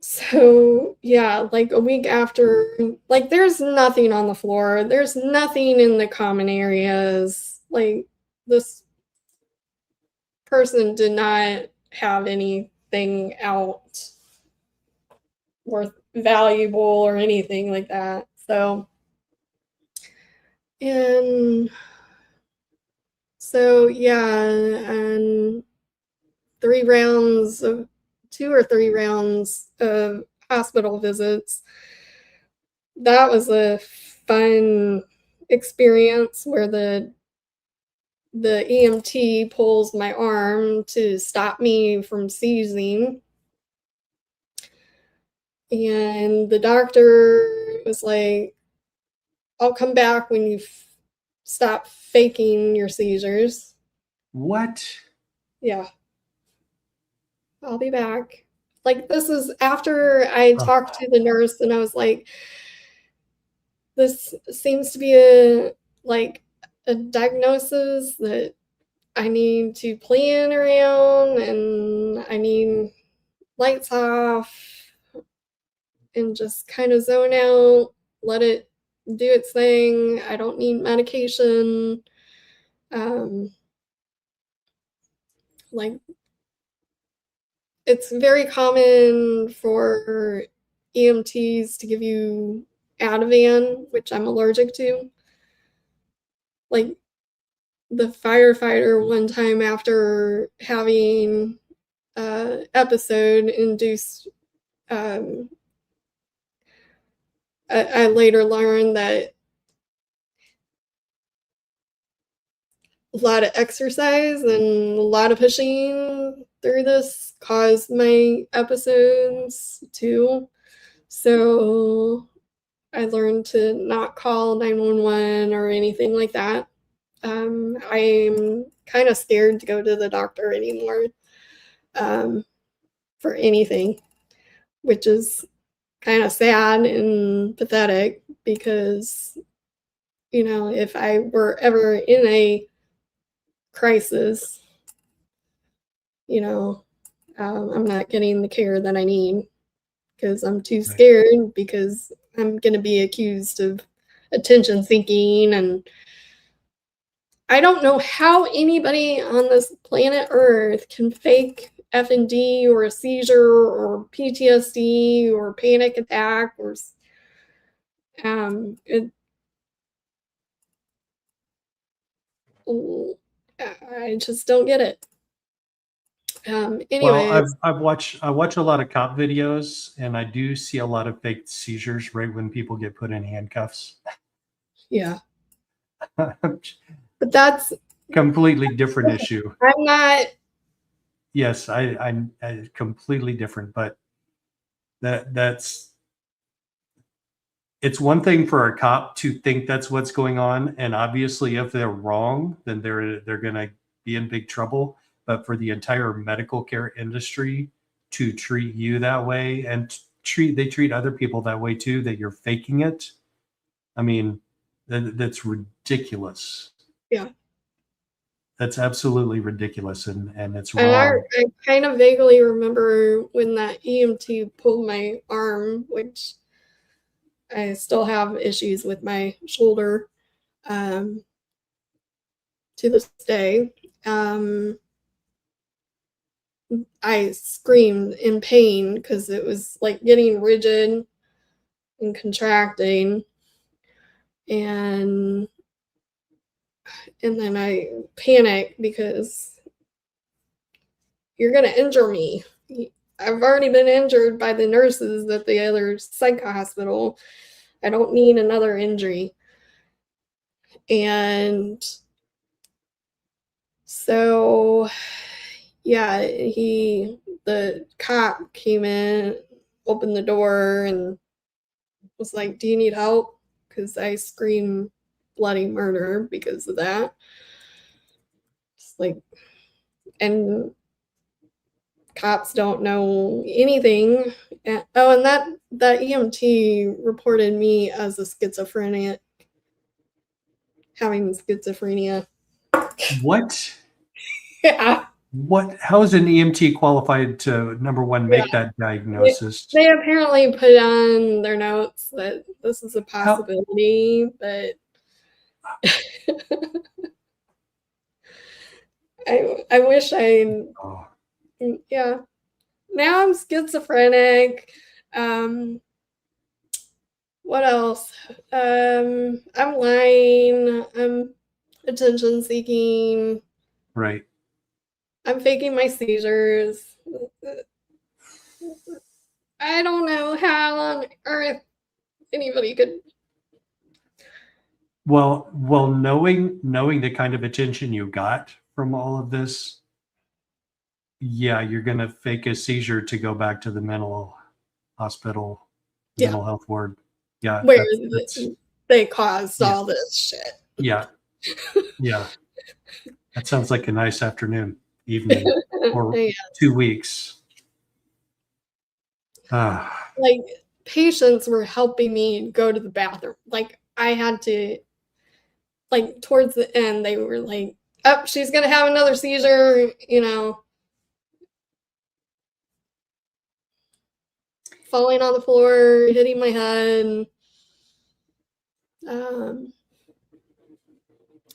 So yeah, like a week after, like there's nothing on the floor, there's nothing in the common areas. Like this person did not have anything out worth valuable or anything like that. So yeah, and 2 or 3 rounds of hospital visits. That was a fun experience where the EMT pulls my arm to stop me from seizing. And the doctor was like, I'll come back when you stop faking your seizures. What? Yeah. I'll be back. Like, this is after I talked to the nurse and I was like, this seems to be a diagnosis that I need to plan around, and I need lights off and just kind of zone out, let it do its thing. I don't need medication. Like, it's very common for EMTs to give you Ativan, which I'm allergic to. Like the firefighter one time, after having episode induced, I later learned that a lot of exercise and a lot of pushing through this caused my episodes too. So I learned to not call 911 or anything like that. I'm kind of scared to go to the doctor anymore for anything, which is kind of sad and pathetic because, you know, if I were ever in a crisis, you know, I'm not getting the care that I need because I'm too scared, because I'm going to be accused of attention seeking. And I don't know how anybody on this planet Earth can fake FND or a seizure or PTSD or panic attack or I just don't get it. Well, Anyways, I watch a lot of cop videos, and I do see a lot of fake seizures right when people get put in handcuffs. yeah, but that's Completely different issue. I'm not. Yes, I completely different, but that's it's one thing for a cop to think that's what's going on, and obviously if they're wrong, then they're going to be in big trouble. But for the entire medical care industry to treat you that way, and they treat other people that way too, that you're faking it, I mean, that's ridiculous. Yeah. That's absolutely ridiculous, and it's And wrong. I kind of vaguely remember when that EMT pulled my arm, which I still have issues with my shoulder to this day. I screamed in pain because it was like getting rigid and contracting, and then I panicked because you're going to injure me. I've already been injured by the nurses at the other psych hospital. I don't need another injury. And so, yeah, the cop came in, opened the door, and was like, "Do you need help?" Because I scream bloody murder because of that. It's like, and cops don't know anything. And that EMT reported me as a schizophrenic, having schizophrenia. What? Yeah. How is an EMT qualified to, number one, make that diagnosis? They apparently put on their notes that this is a possibility, but I wish yeah. Now I'm schizophrenic. What else? I'm lying. I'm attention seeking. Right. I'm faking my seizures. I don't know how on earth anybody could. Well, knowing the kind of attention you got from all of this, yeah, you're going to fake a seizure to go back to the mental hospital, mental health ward. Yeah, where that's they caused all this shit. Yeah. Yeah. That sounds like a nice afternoon, evening, or 2 weeks. Like, patients were helping me go to the bathroom. Like, I had to, like, towards the end, they were like, "Oh, she's gonna have another seizure," you know, falling on the floor, hitting my head.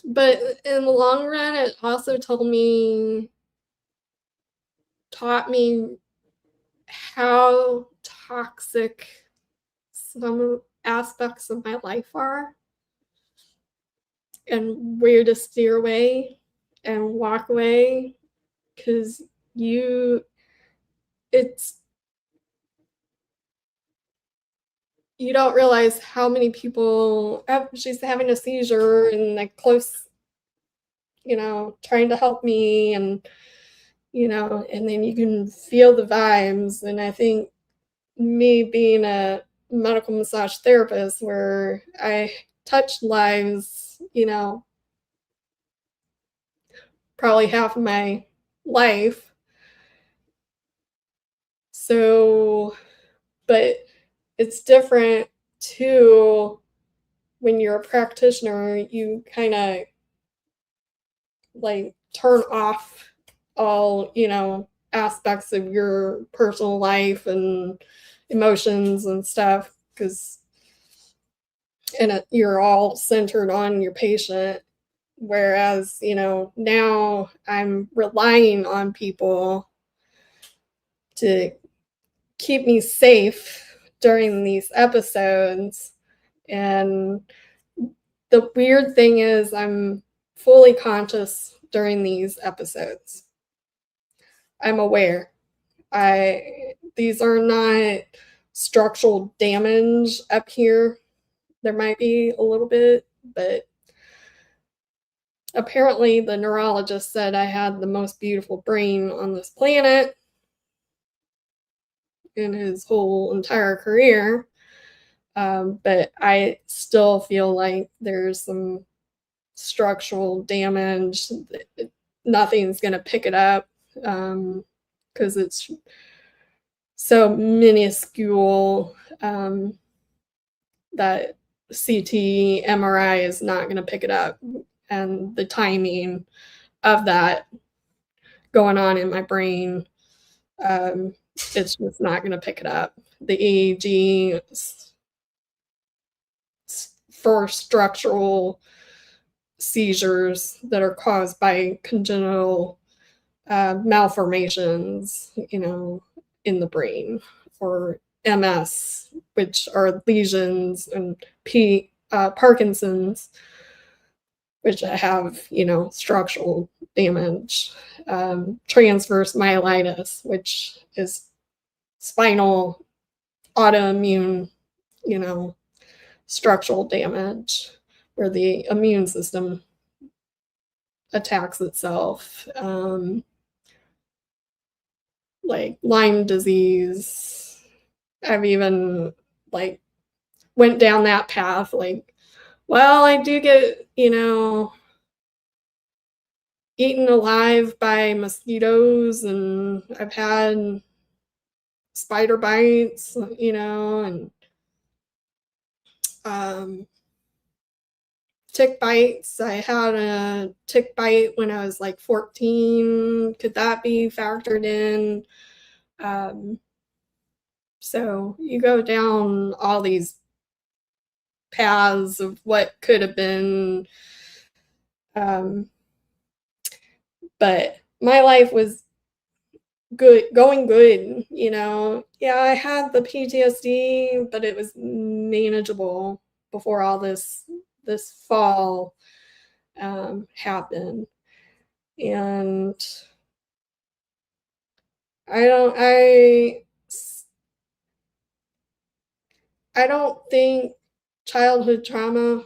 But in the long run, it also taught me how toxic some aspects of my life are and where to steer away and walk away, because it's you don't realize how many people, oh, she's having a seizure, and like close, trying to help me, and and then you can feel the vibes. And I think me being a medical massage therapist, where I touch lives, probably half of my life. So, but it's different too when you're a practitioner. You kind of like turn off all, aspects of your personal life and emotions and stuff, because you're all centered on your patient. Whereas, now I'm relying on people to keep me safe during these episodes. And the weird thing is, I'm fully conscious during these episodes. I'm aware. These are not structural damage up here. There might be a little bit, but apparently the neurologist said I had the most beautiful brain on this planet in his whole entire career. But I still feel like there's some structural damage. Nothing's going to pick it up, because it's so minuscule, that CT, MRI is not going to pick it up. And the timing of that going on in my brain, it's just not going to pick it up. The EEG for structural seizures that are caused by congenital malformations, in the brain, or MS, which are lesions, and Parkinson's, which have, structural damage, transverse myelitis, which is spinal autoimmune, structural damage, where the immune system attacks itself, like Lyme disease. I've even went down that path, well, I do get, eaten alive by mosquitoes, and I've had spider bites, and tick bites. I had a tick bite when I was 14. Could that be factored in? So you go down all these paths of what could have been. But my life was going good, Yeah, I had the PTSD, but it was manageable before all this fall happened. And I don't think childhood trauma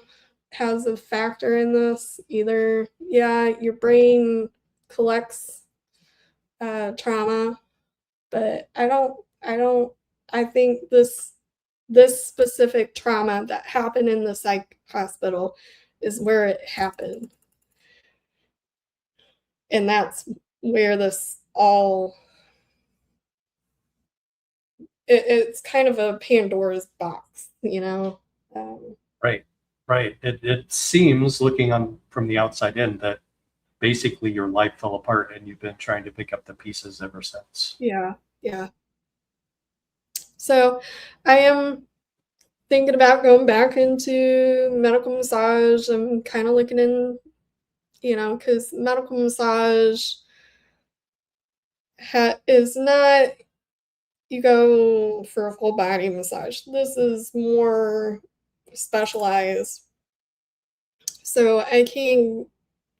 has a factor in this either. Yeah, your brain collects trauma, but I think this specific trauma that happened in the psych hospital is where it happened. And that's where this all, it's kind of a Pandora's box, Right. It seems, looking on from the outside in, that basically your life fell apart and you've been trying to pick up the pieces ever since. Yeah. So I am thinking about going back into medical massage. I'm kind of looking in, because medical massage is not you go for a full body massage. This is more specialized. So I can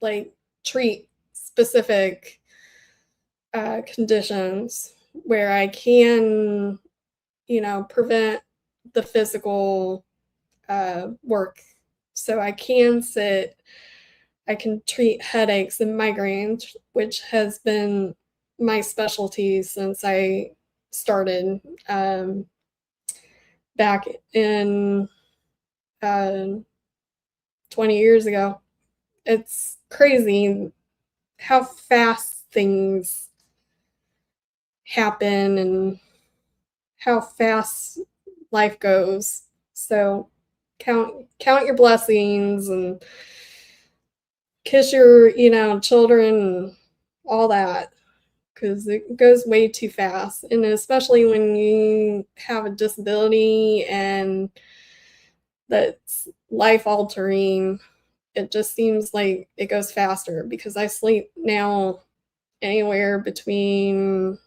like treat specific conditions where I can, prevent the physical work. So I can sit, I can treat headaches and migraines, which has been my specialty since I started back in uh, 20 years ago. It's crazy how fast things happen and how fast life goes. So count your blessings and kiss your, children and all that, because it goes way too fast. And especially when you have a disability and that's life altering, it just seems like it goes faster, because I sleep now anywhere between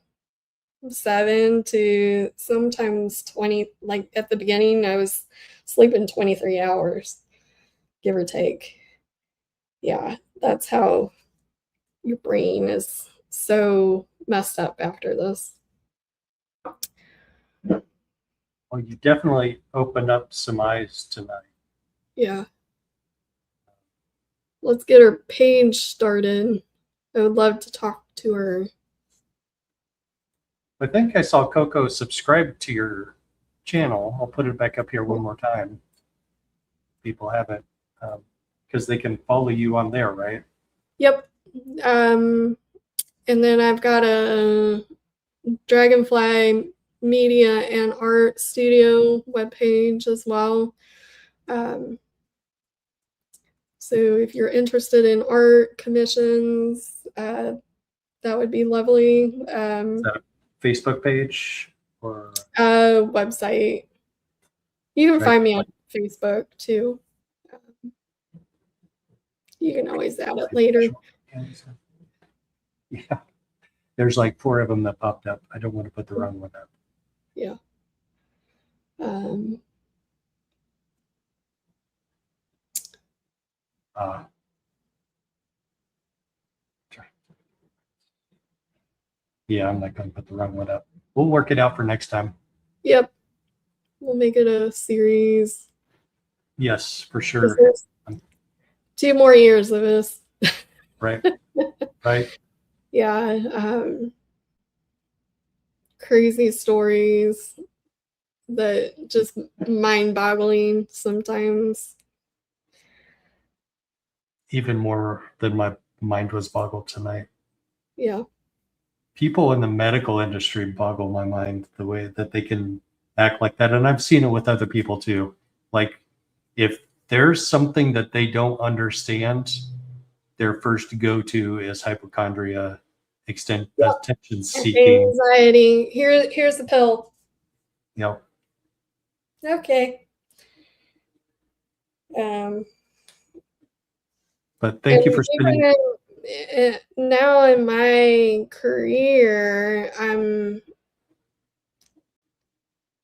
7 to sometimes 20. Like at the beginning, I was sleeping 23 hours, give or take. Yeah, that's how your brain is so messed up after this. Well, you definitely opened up some eyes tonight. Yeah. Let's get her page started. I would love to talk to her. I think I saw Coco subscribe to your channel. I'll put it back up here one more time. People haven't, because they can follow you on there, right? Yep. And then I've got a Dragonfly Media and Art Studio webpage as well. So if you're interested in art commissions, that would be lovely. Is that a Facebook page or Website. You can find me on Facebook too. You can always add it later. Yeah, there's like 4 of them that popped up. I don't want to put the wrong one up. Yeah. Yeah, I'm not going to put the wrong one up. We'll work it out for next time. Yep. We'll make it a series. Yes, for sure. 2 more years of this. Right. Right. Yeah. Crazy stories that just mind-boggling sometimes. Even more than my mind was boggled tonight. Yeah. People in the medical industry boggle my mind, the way that they can act like that. And I've seen it with other people too. Like if there's something that they don't understand, their first go-to is hypochondria, attention seeking. Anxiety. Here's the pill. Yep. Okay. But thank you for spending. Now in my career,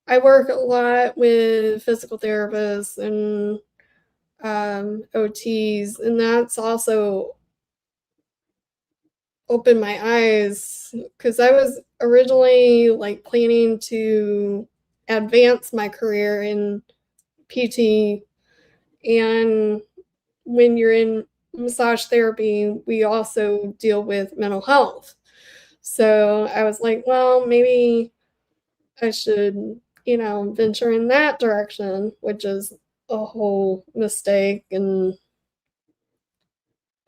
I work a lot with physical therapists and OTs, and that's also opened my eyes, because I was originally like planning to advance my career in PT. And when you're in massage therapy, we also deal with mental health. So I was like, well, maybe I should, venture in that direction, which is a whole mistake. But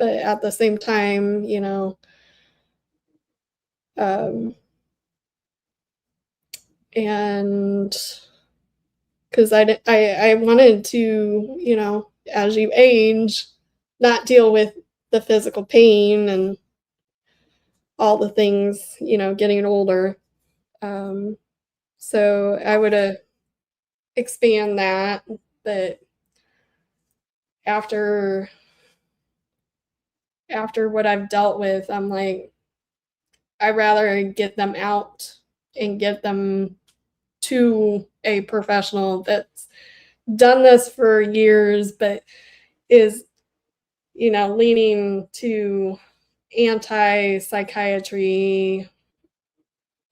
at the same time, and because I wanted to, as you age, not deal with the physical pain and all the things, getting older. So I would expand that, but after what I've dealt with, I'm like, I'd rather get them out and get them to a professional that's done this for years, but is, leaning to anti-psychiatry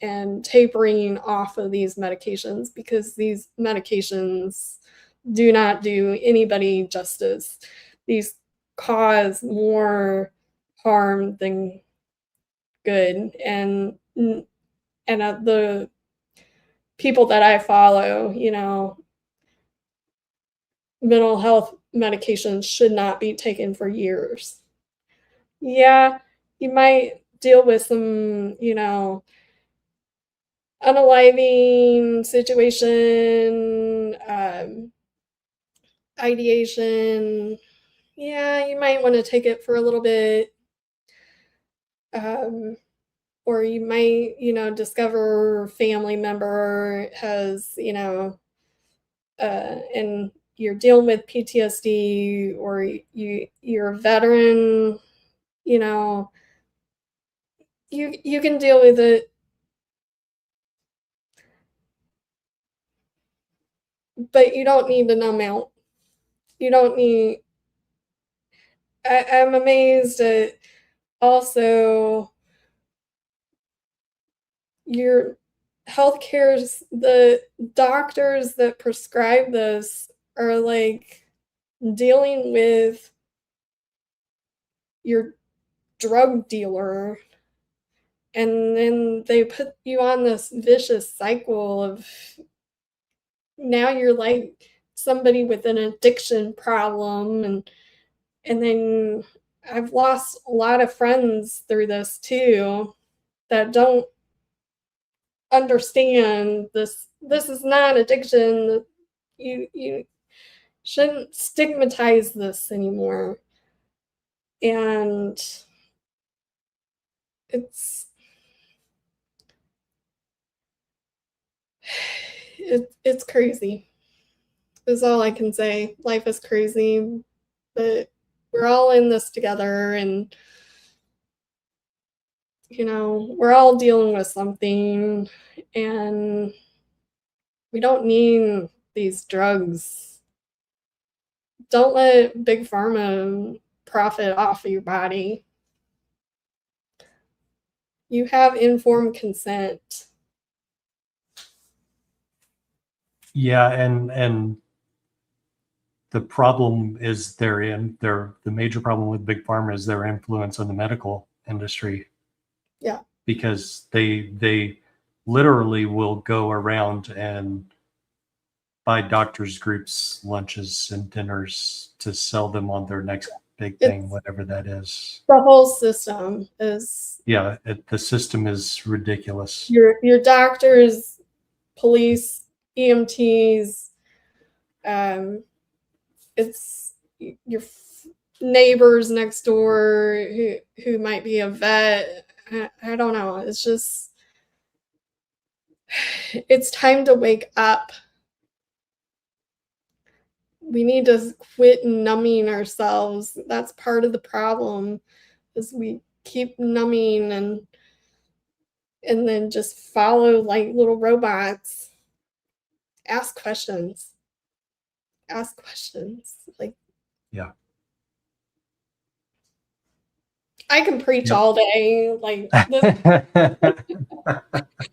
and tapering off of these medications, because these medications do not do anybody justice. These cause more harm than good. And the people that I follow, mental health medications should not be taken for years. Yeah, you might deal with some, unaliving situation, ideation. Yeah, you might want to take it for a little bit. Or you might, discover a family member has, and you're dealing with PTSD, or you're a veteran, you can deal with it, but you don't need to numb out. You don't need. I'm amazed at also your healthcare's, the doctors that prescribe this are like dealing with your drug dealer, and then they put you on this vicious cycle of, now you're like somebody with an addiction problem, and then I've lost a lot of friends through this too that don't understand this is not addiction. You shouldn't stigmatize this anymore. And it's crazy, is all I can say. Life is crazy, but we're all in this together, and we're all dealing with something, and we don't need these drugs. Don't let big pharma profit off of your body. You have informed consent. Yeah, and the problem is the major problem with big pharma is their influence on the medical industry. Yeah. Because they literally will go around and buy doctors groups lunches and dinners to sell them on their next big thing, whatever that is. The whole system is, yeah, the system is ridiculous. Your doctors, police, EMTs, it's your neighbors next door who might be a vet. I don't know. It's just, it's time to wake up. We need to quit numbing ourselves. That's part of the problem, is we keep numbing and then just follow like little robots. Ask questions. Like, yeah. I can preach all day. Like this.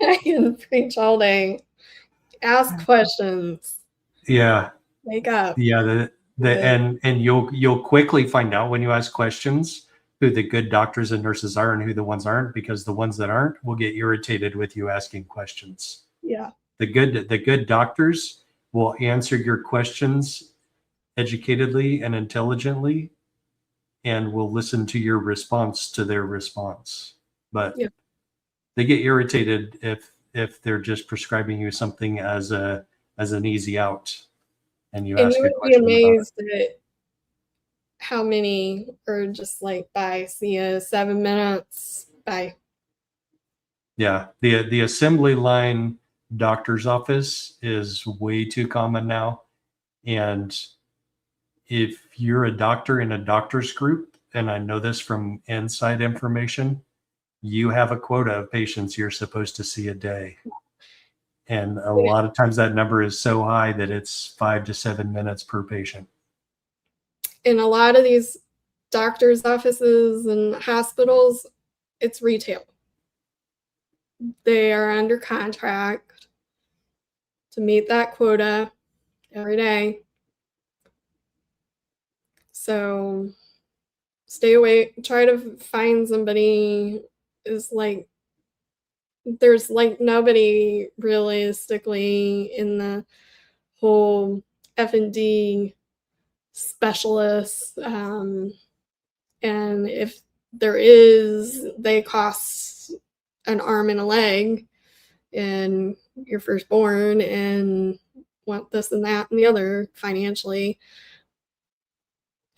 I can preach all day. Ask questions. Yeah. Wake up. Yeah. And you'll quickly find out when you ask questions who the good doctors and nurses are and who the ones aren't, because the ones that aren't will get irritated with you asking questions. Yeah. The good doctors will answer your questions educatedly and intelligently, and will listen to your response to their response. But they get irritated if they're just prescribing you something as an easy out, and you ask a question. And you would be amazed at how many are just like, bye, see you, 7 minutes, bye. Yeah, the assembly line doctor's office is way too common now. And if you're a doctor in a doctor's group, and I know this from inside information, you have a quota of patients you're supposed to see a day. And a lot of times that number is so high that it's 5 to 7 minutes per patient. In a lot of these doctors' offices and hospitals, it's retail. They are under contract to meet that quota every day. So stay away, try to find somebody is like, there's like nobody realistically in the whole FND specialist. And if there is, they cost an arm and a leg, and your firstborn, and want this and that and the other financially,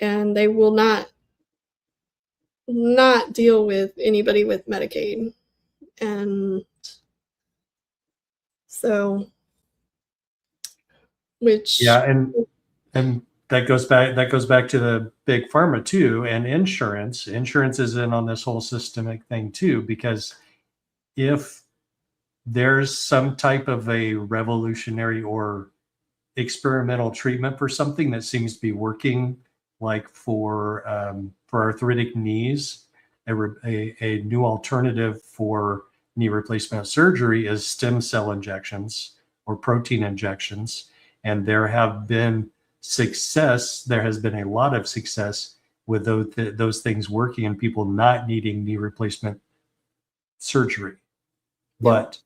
and they will not deal with anybody with Medicaid. And so, which and that goes back to the big pharma too, and insurance is in on this whole systemic thing too, because if there's some type of a revolutionary or experimental treatment for something that seems to be working, like for arthritic knees, a new alternative for knee replacement surgery is stem cell injections or protein injections. And there has been a lot of success with those things working and people not needing knee replacement surgery. But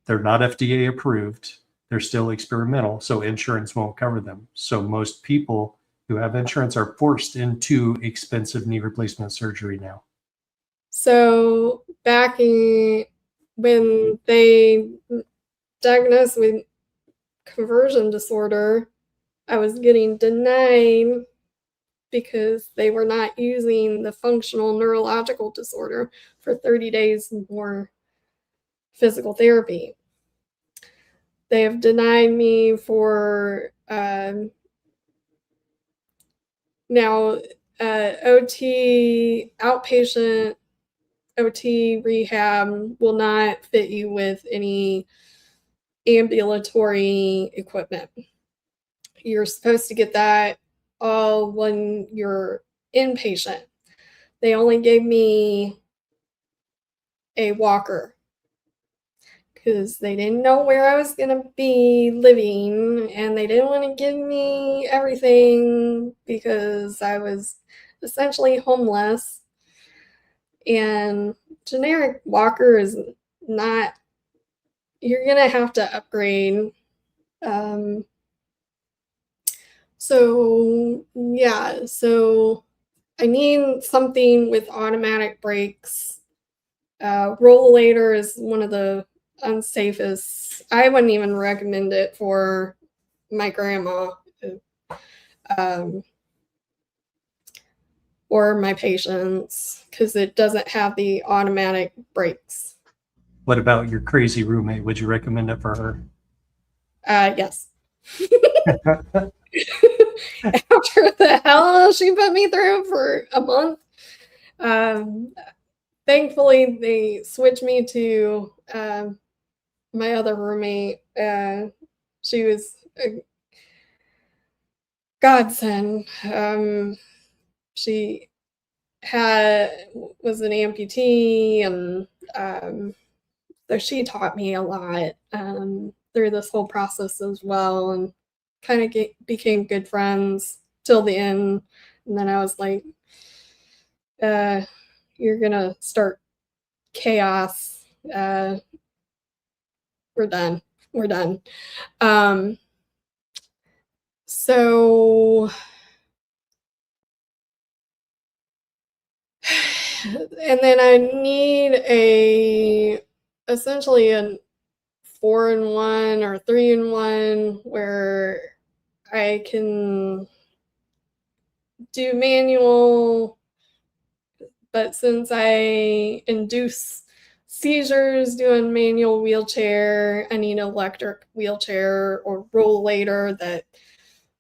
they're not FDA approved. They're still experimental, so insurance won't cover them. So most people who have insurance are forced into expensive knee replacement surgery now. So back when they diagnosed with conversion disorder, I was getting denied because they were not using the functional neurological disorder for 30 days more physical therapy. They have denied me for now OT, outpatient OT rehab will not fit you with any ambulatory equipment. You're supposed to get that all when you're inpatient. They only gave me a walker because they didn't know where I was going to be living, and they didn't want to give me everything because I was essentially homeless. And generic walker is not, you're going to have to upgrade. So I need something with automatic brakes. Rollator is one of the unsafest. I wouldn't even recommend it for my grandma or my patients because it doesn't have the automatic brakes. What about your crazy roommate? Would you recommend it for her? Yes. After the hell she put me through for a month, thankfully they switched me to my other roommate. She was a godsend. She was an amputee, and so she taught me a lot through this whole process as well, and kind of became good friends till the end. And then I was like, you're gonna start chaos. We're done. So and then I need essentially a 4-in-1 or 3-in-1 where I can do manual, but since I induce seizures doing manual wheelchair, I need an electric wheelchair or rollator that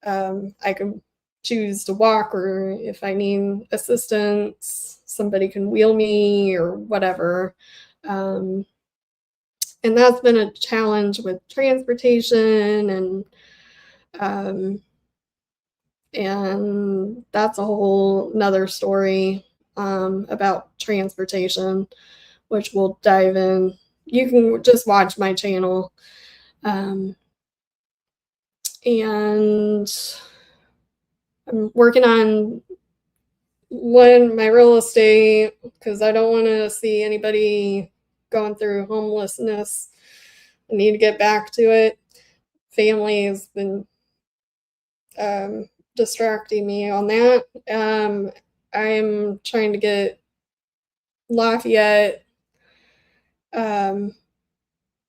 I can choose to walk, or if I need assistance, somebody can wheel me or whatever. And that's been a challenge with transportation, and that's a whole nother story about transportation, which we'll dive in. You can just watch my channel. And I'm working on my real estate, because I don't want to see anybody going through homelessness. I need to get back to it. Family has been distracting me on that. I'm trying to get Lafayette. I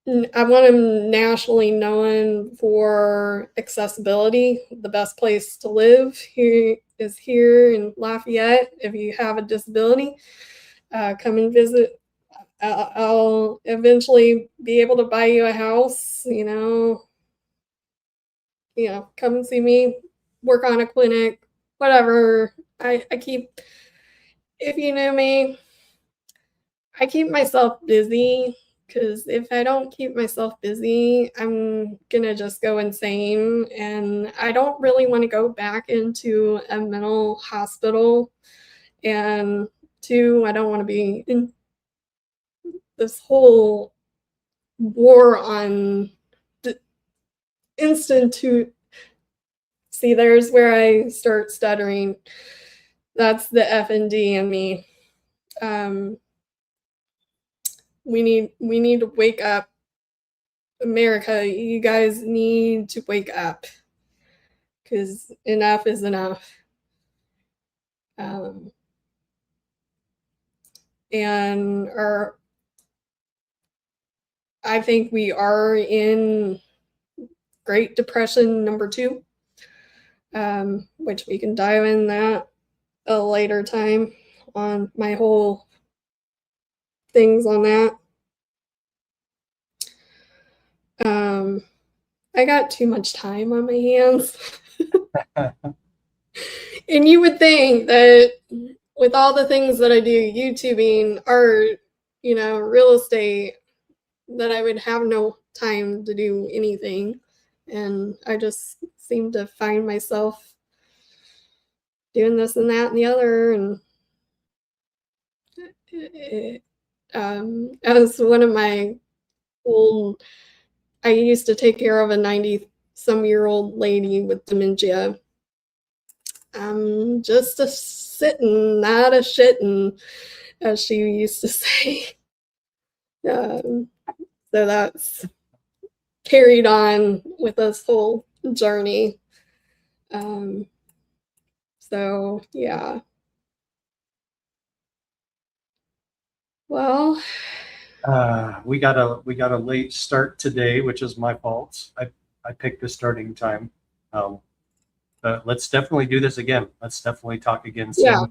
want him nationally known for accessibility. The best place to live here is here in Lafayette. If you have a disability, come and visit. I'll eventually be able to buy you a house, come and see me, work on a clinic, whatever. If you knew me, I keep myself busy, because if I don't keep myself busy, I'm gonna just go insane. And I don't really want to go back into a mental hospital. And two, I don't want to be in this whole war on the See, there's where I start stuttering. That's the FND in me. We need to wake up. America, you guys need to wake up, because enough is enough. And I think we are in Great Depression number 2, which we can dive in that a later time on my whole things on that. I got too much time on my hands. And you would think that with all the things that I do, YouTubing, art, real estate, that I would have no time to do anything. And I just seem to find myself doing this and that and the other. And as one of my I used to take care of a 90-some-year-old lady with dementia. Just a sitting, not a shitting, as she used to say. So that's carried on with this whole journey. So yeah. Well, we got a late start today, which is my fault. I picked the starting time. But let's definitely do this again. Let's definitely talk again soon. Yeah.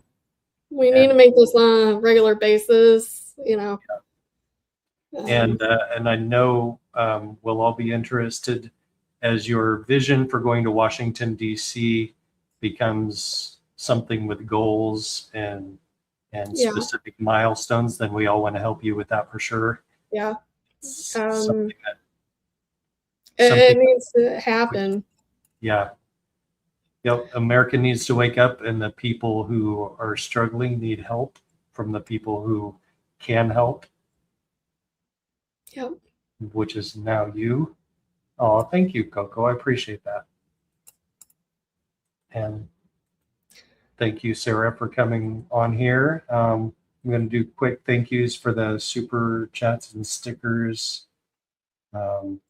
We need to make this on a regular basis, Yeah. And I know we'll all be interested as your vision for going to Washington, D.C. becomes something with goals and specific milestones, then we all want to help you with that for sure. Yeah. Something it needs to happen. Yeah. America needs to wake up, and the people who are struggling need help from the people who can help. Yep. Which is now you. Oh, thank you, Coco. I appreciate that. And thank you, Sarah, for coming on here. I'm going to do quick thank yous for the super chats and stickers. You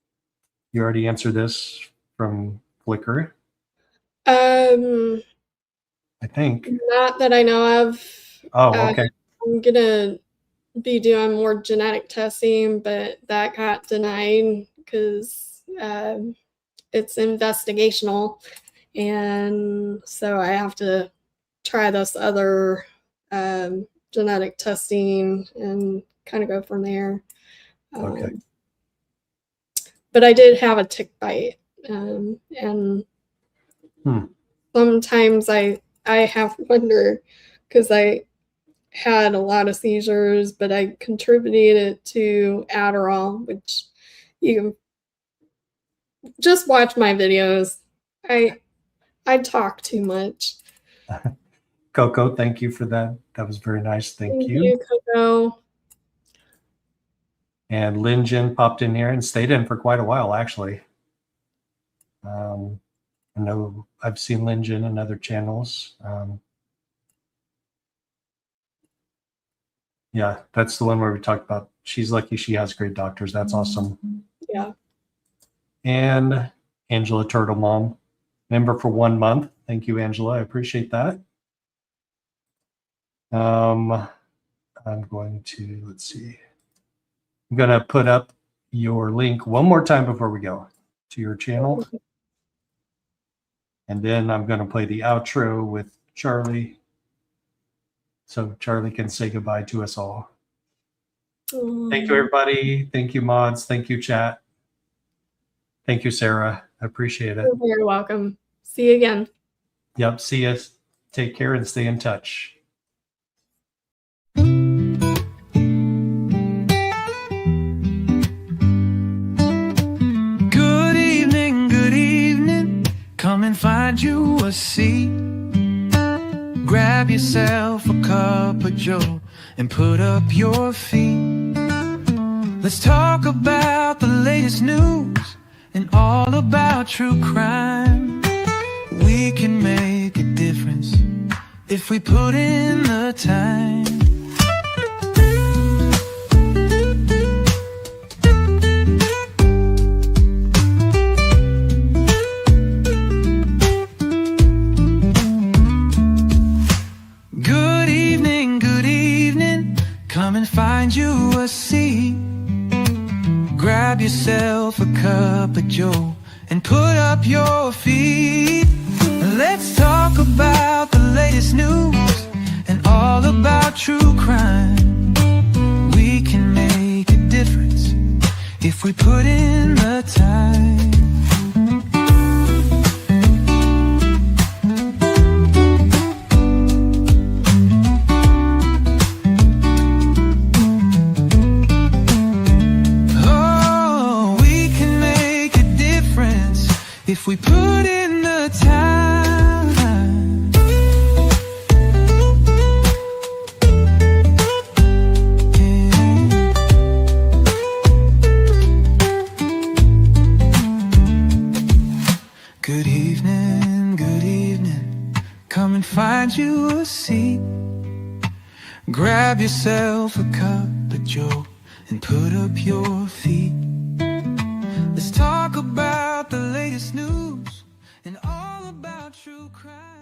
already answered this from Flickr. I think. Not that I know of. Oh, okay. I'm going to be doing more genetic testing, but that got denied because it's investigational. And so I have to try this other genetic testing and kind of go from there. Okay. But I did have a tick bite, and sometimes I have wondered, because I had a lot of seizures, but I contributed it to Adderall, which you can just watch my videos. I talk too much. Coco, thank you for that. That was very nice. Thank you. You, Coco. And Lin Jin popped in here and stayed in for quite a while, actually. I know I've seen Lin Jin in other channels. Yeah, that's the one where we talked about she's lucky she has great doctors. That's awesome. Yeah. And Angela Turtle Mom, member for 1 month. Thank you, Angela. I appreciate that. I'm going to, let's see. I'm going to put up your link one more time before we go to your channel. And then I'm going to play the outro with Charlie, so Charlie can say goodbye to us all. Thank you, everybody. Thank you, mods. Thank you, chat. Thank you, Sarah. I appreciate it. You're very welcome. See you again. Yep. See you. Take care and stay in touch. Good evening. Come and find you a seat. Grab yourself a cup of joe and put up your feet. Let's talk about the latest news and all about true crime. We can make a difference if we put in the time. Good evening. Come and find you a seat. Grab yourself a cup of joe and put up your feet. Let's talk about the latest news and all about true crime. We can make a difference if we put in the time. If we put in the time. Yeah. Good evening. Come and find you a seat. Grab yourself a cup of joe and put up your feet. Let's talk about the latest news and all about true crime.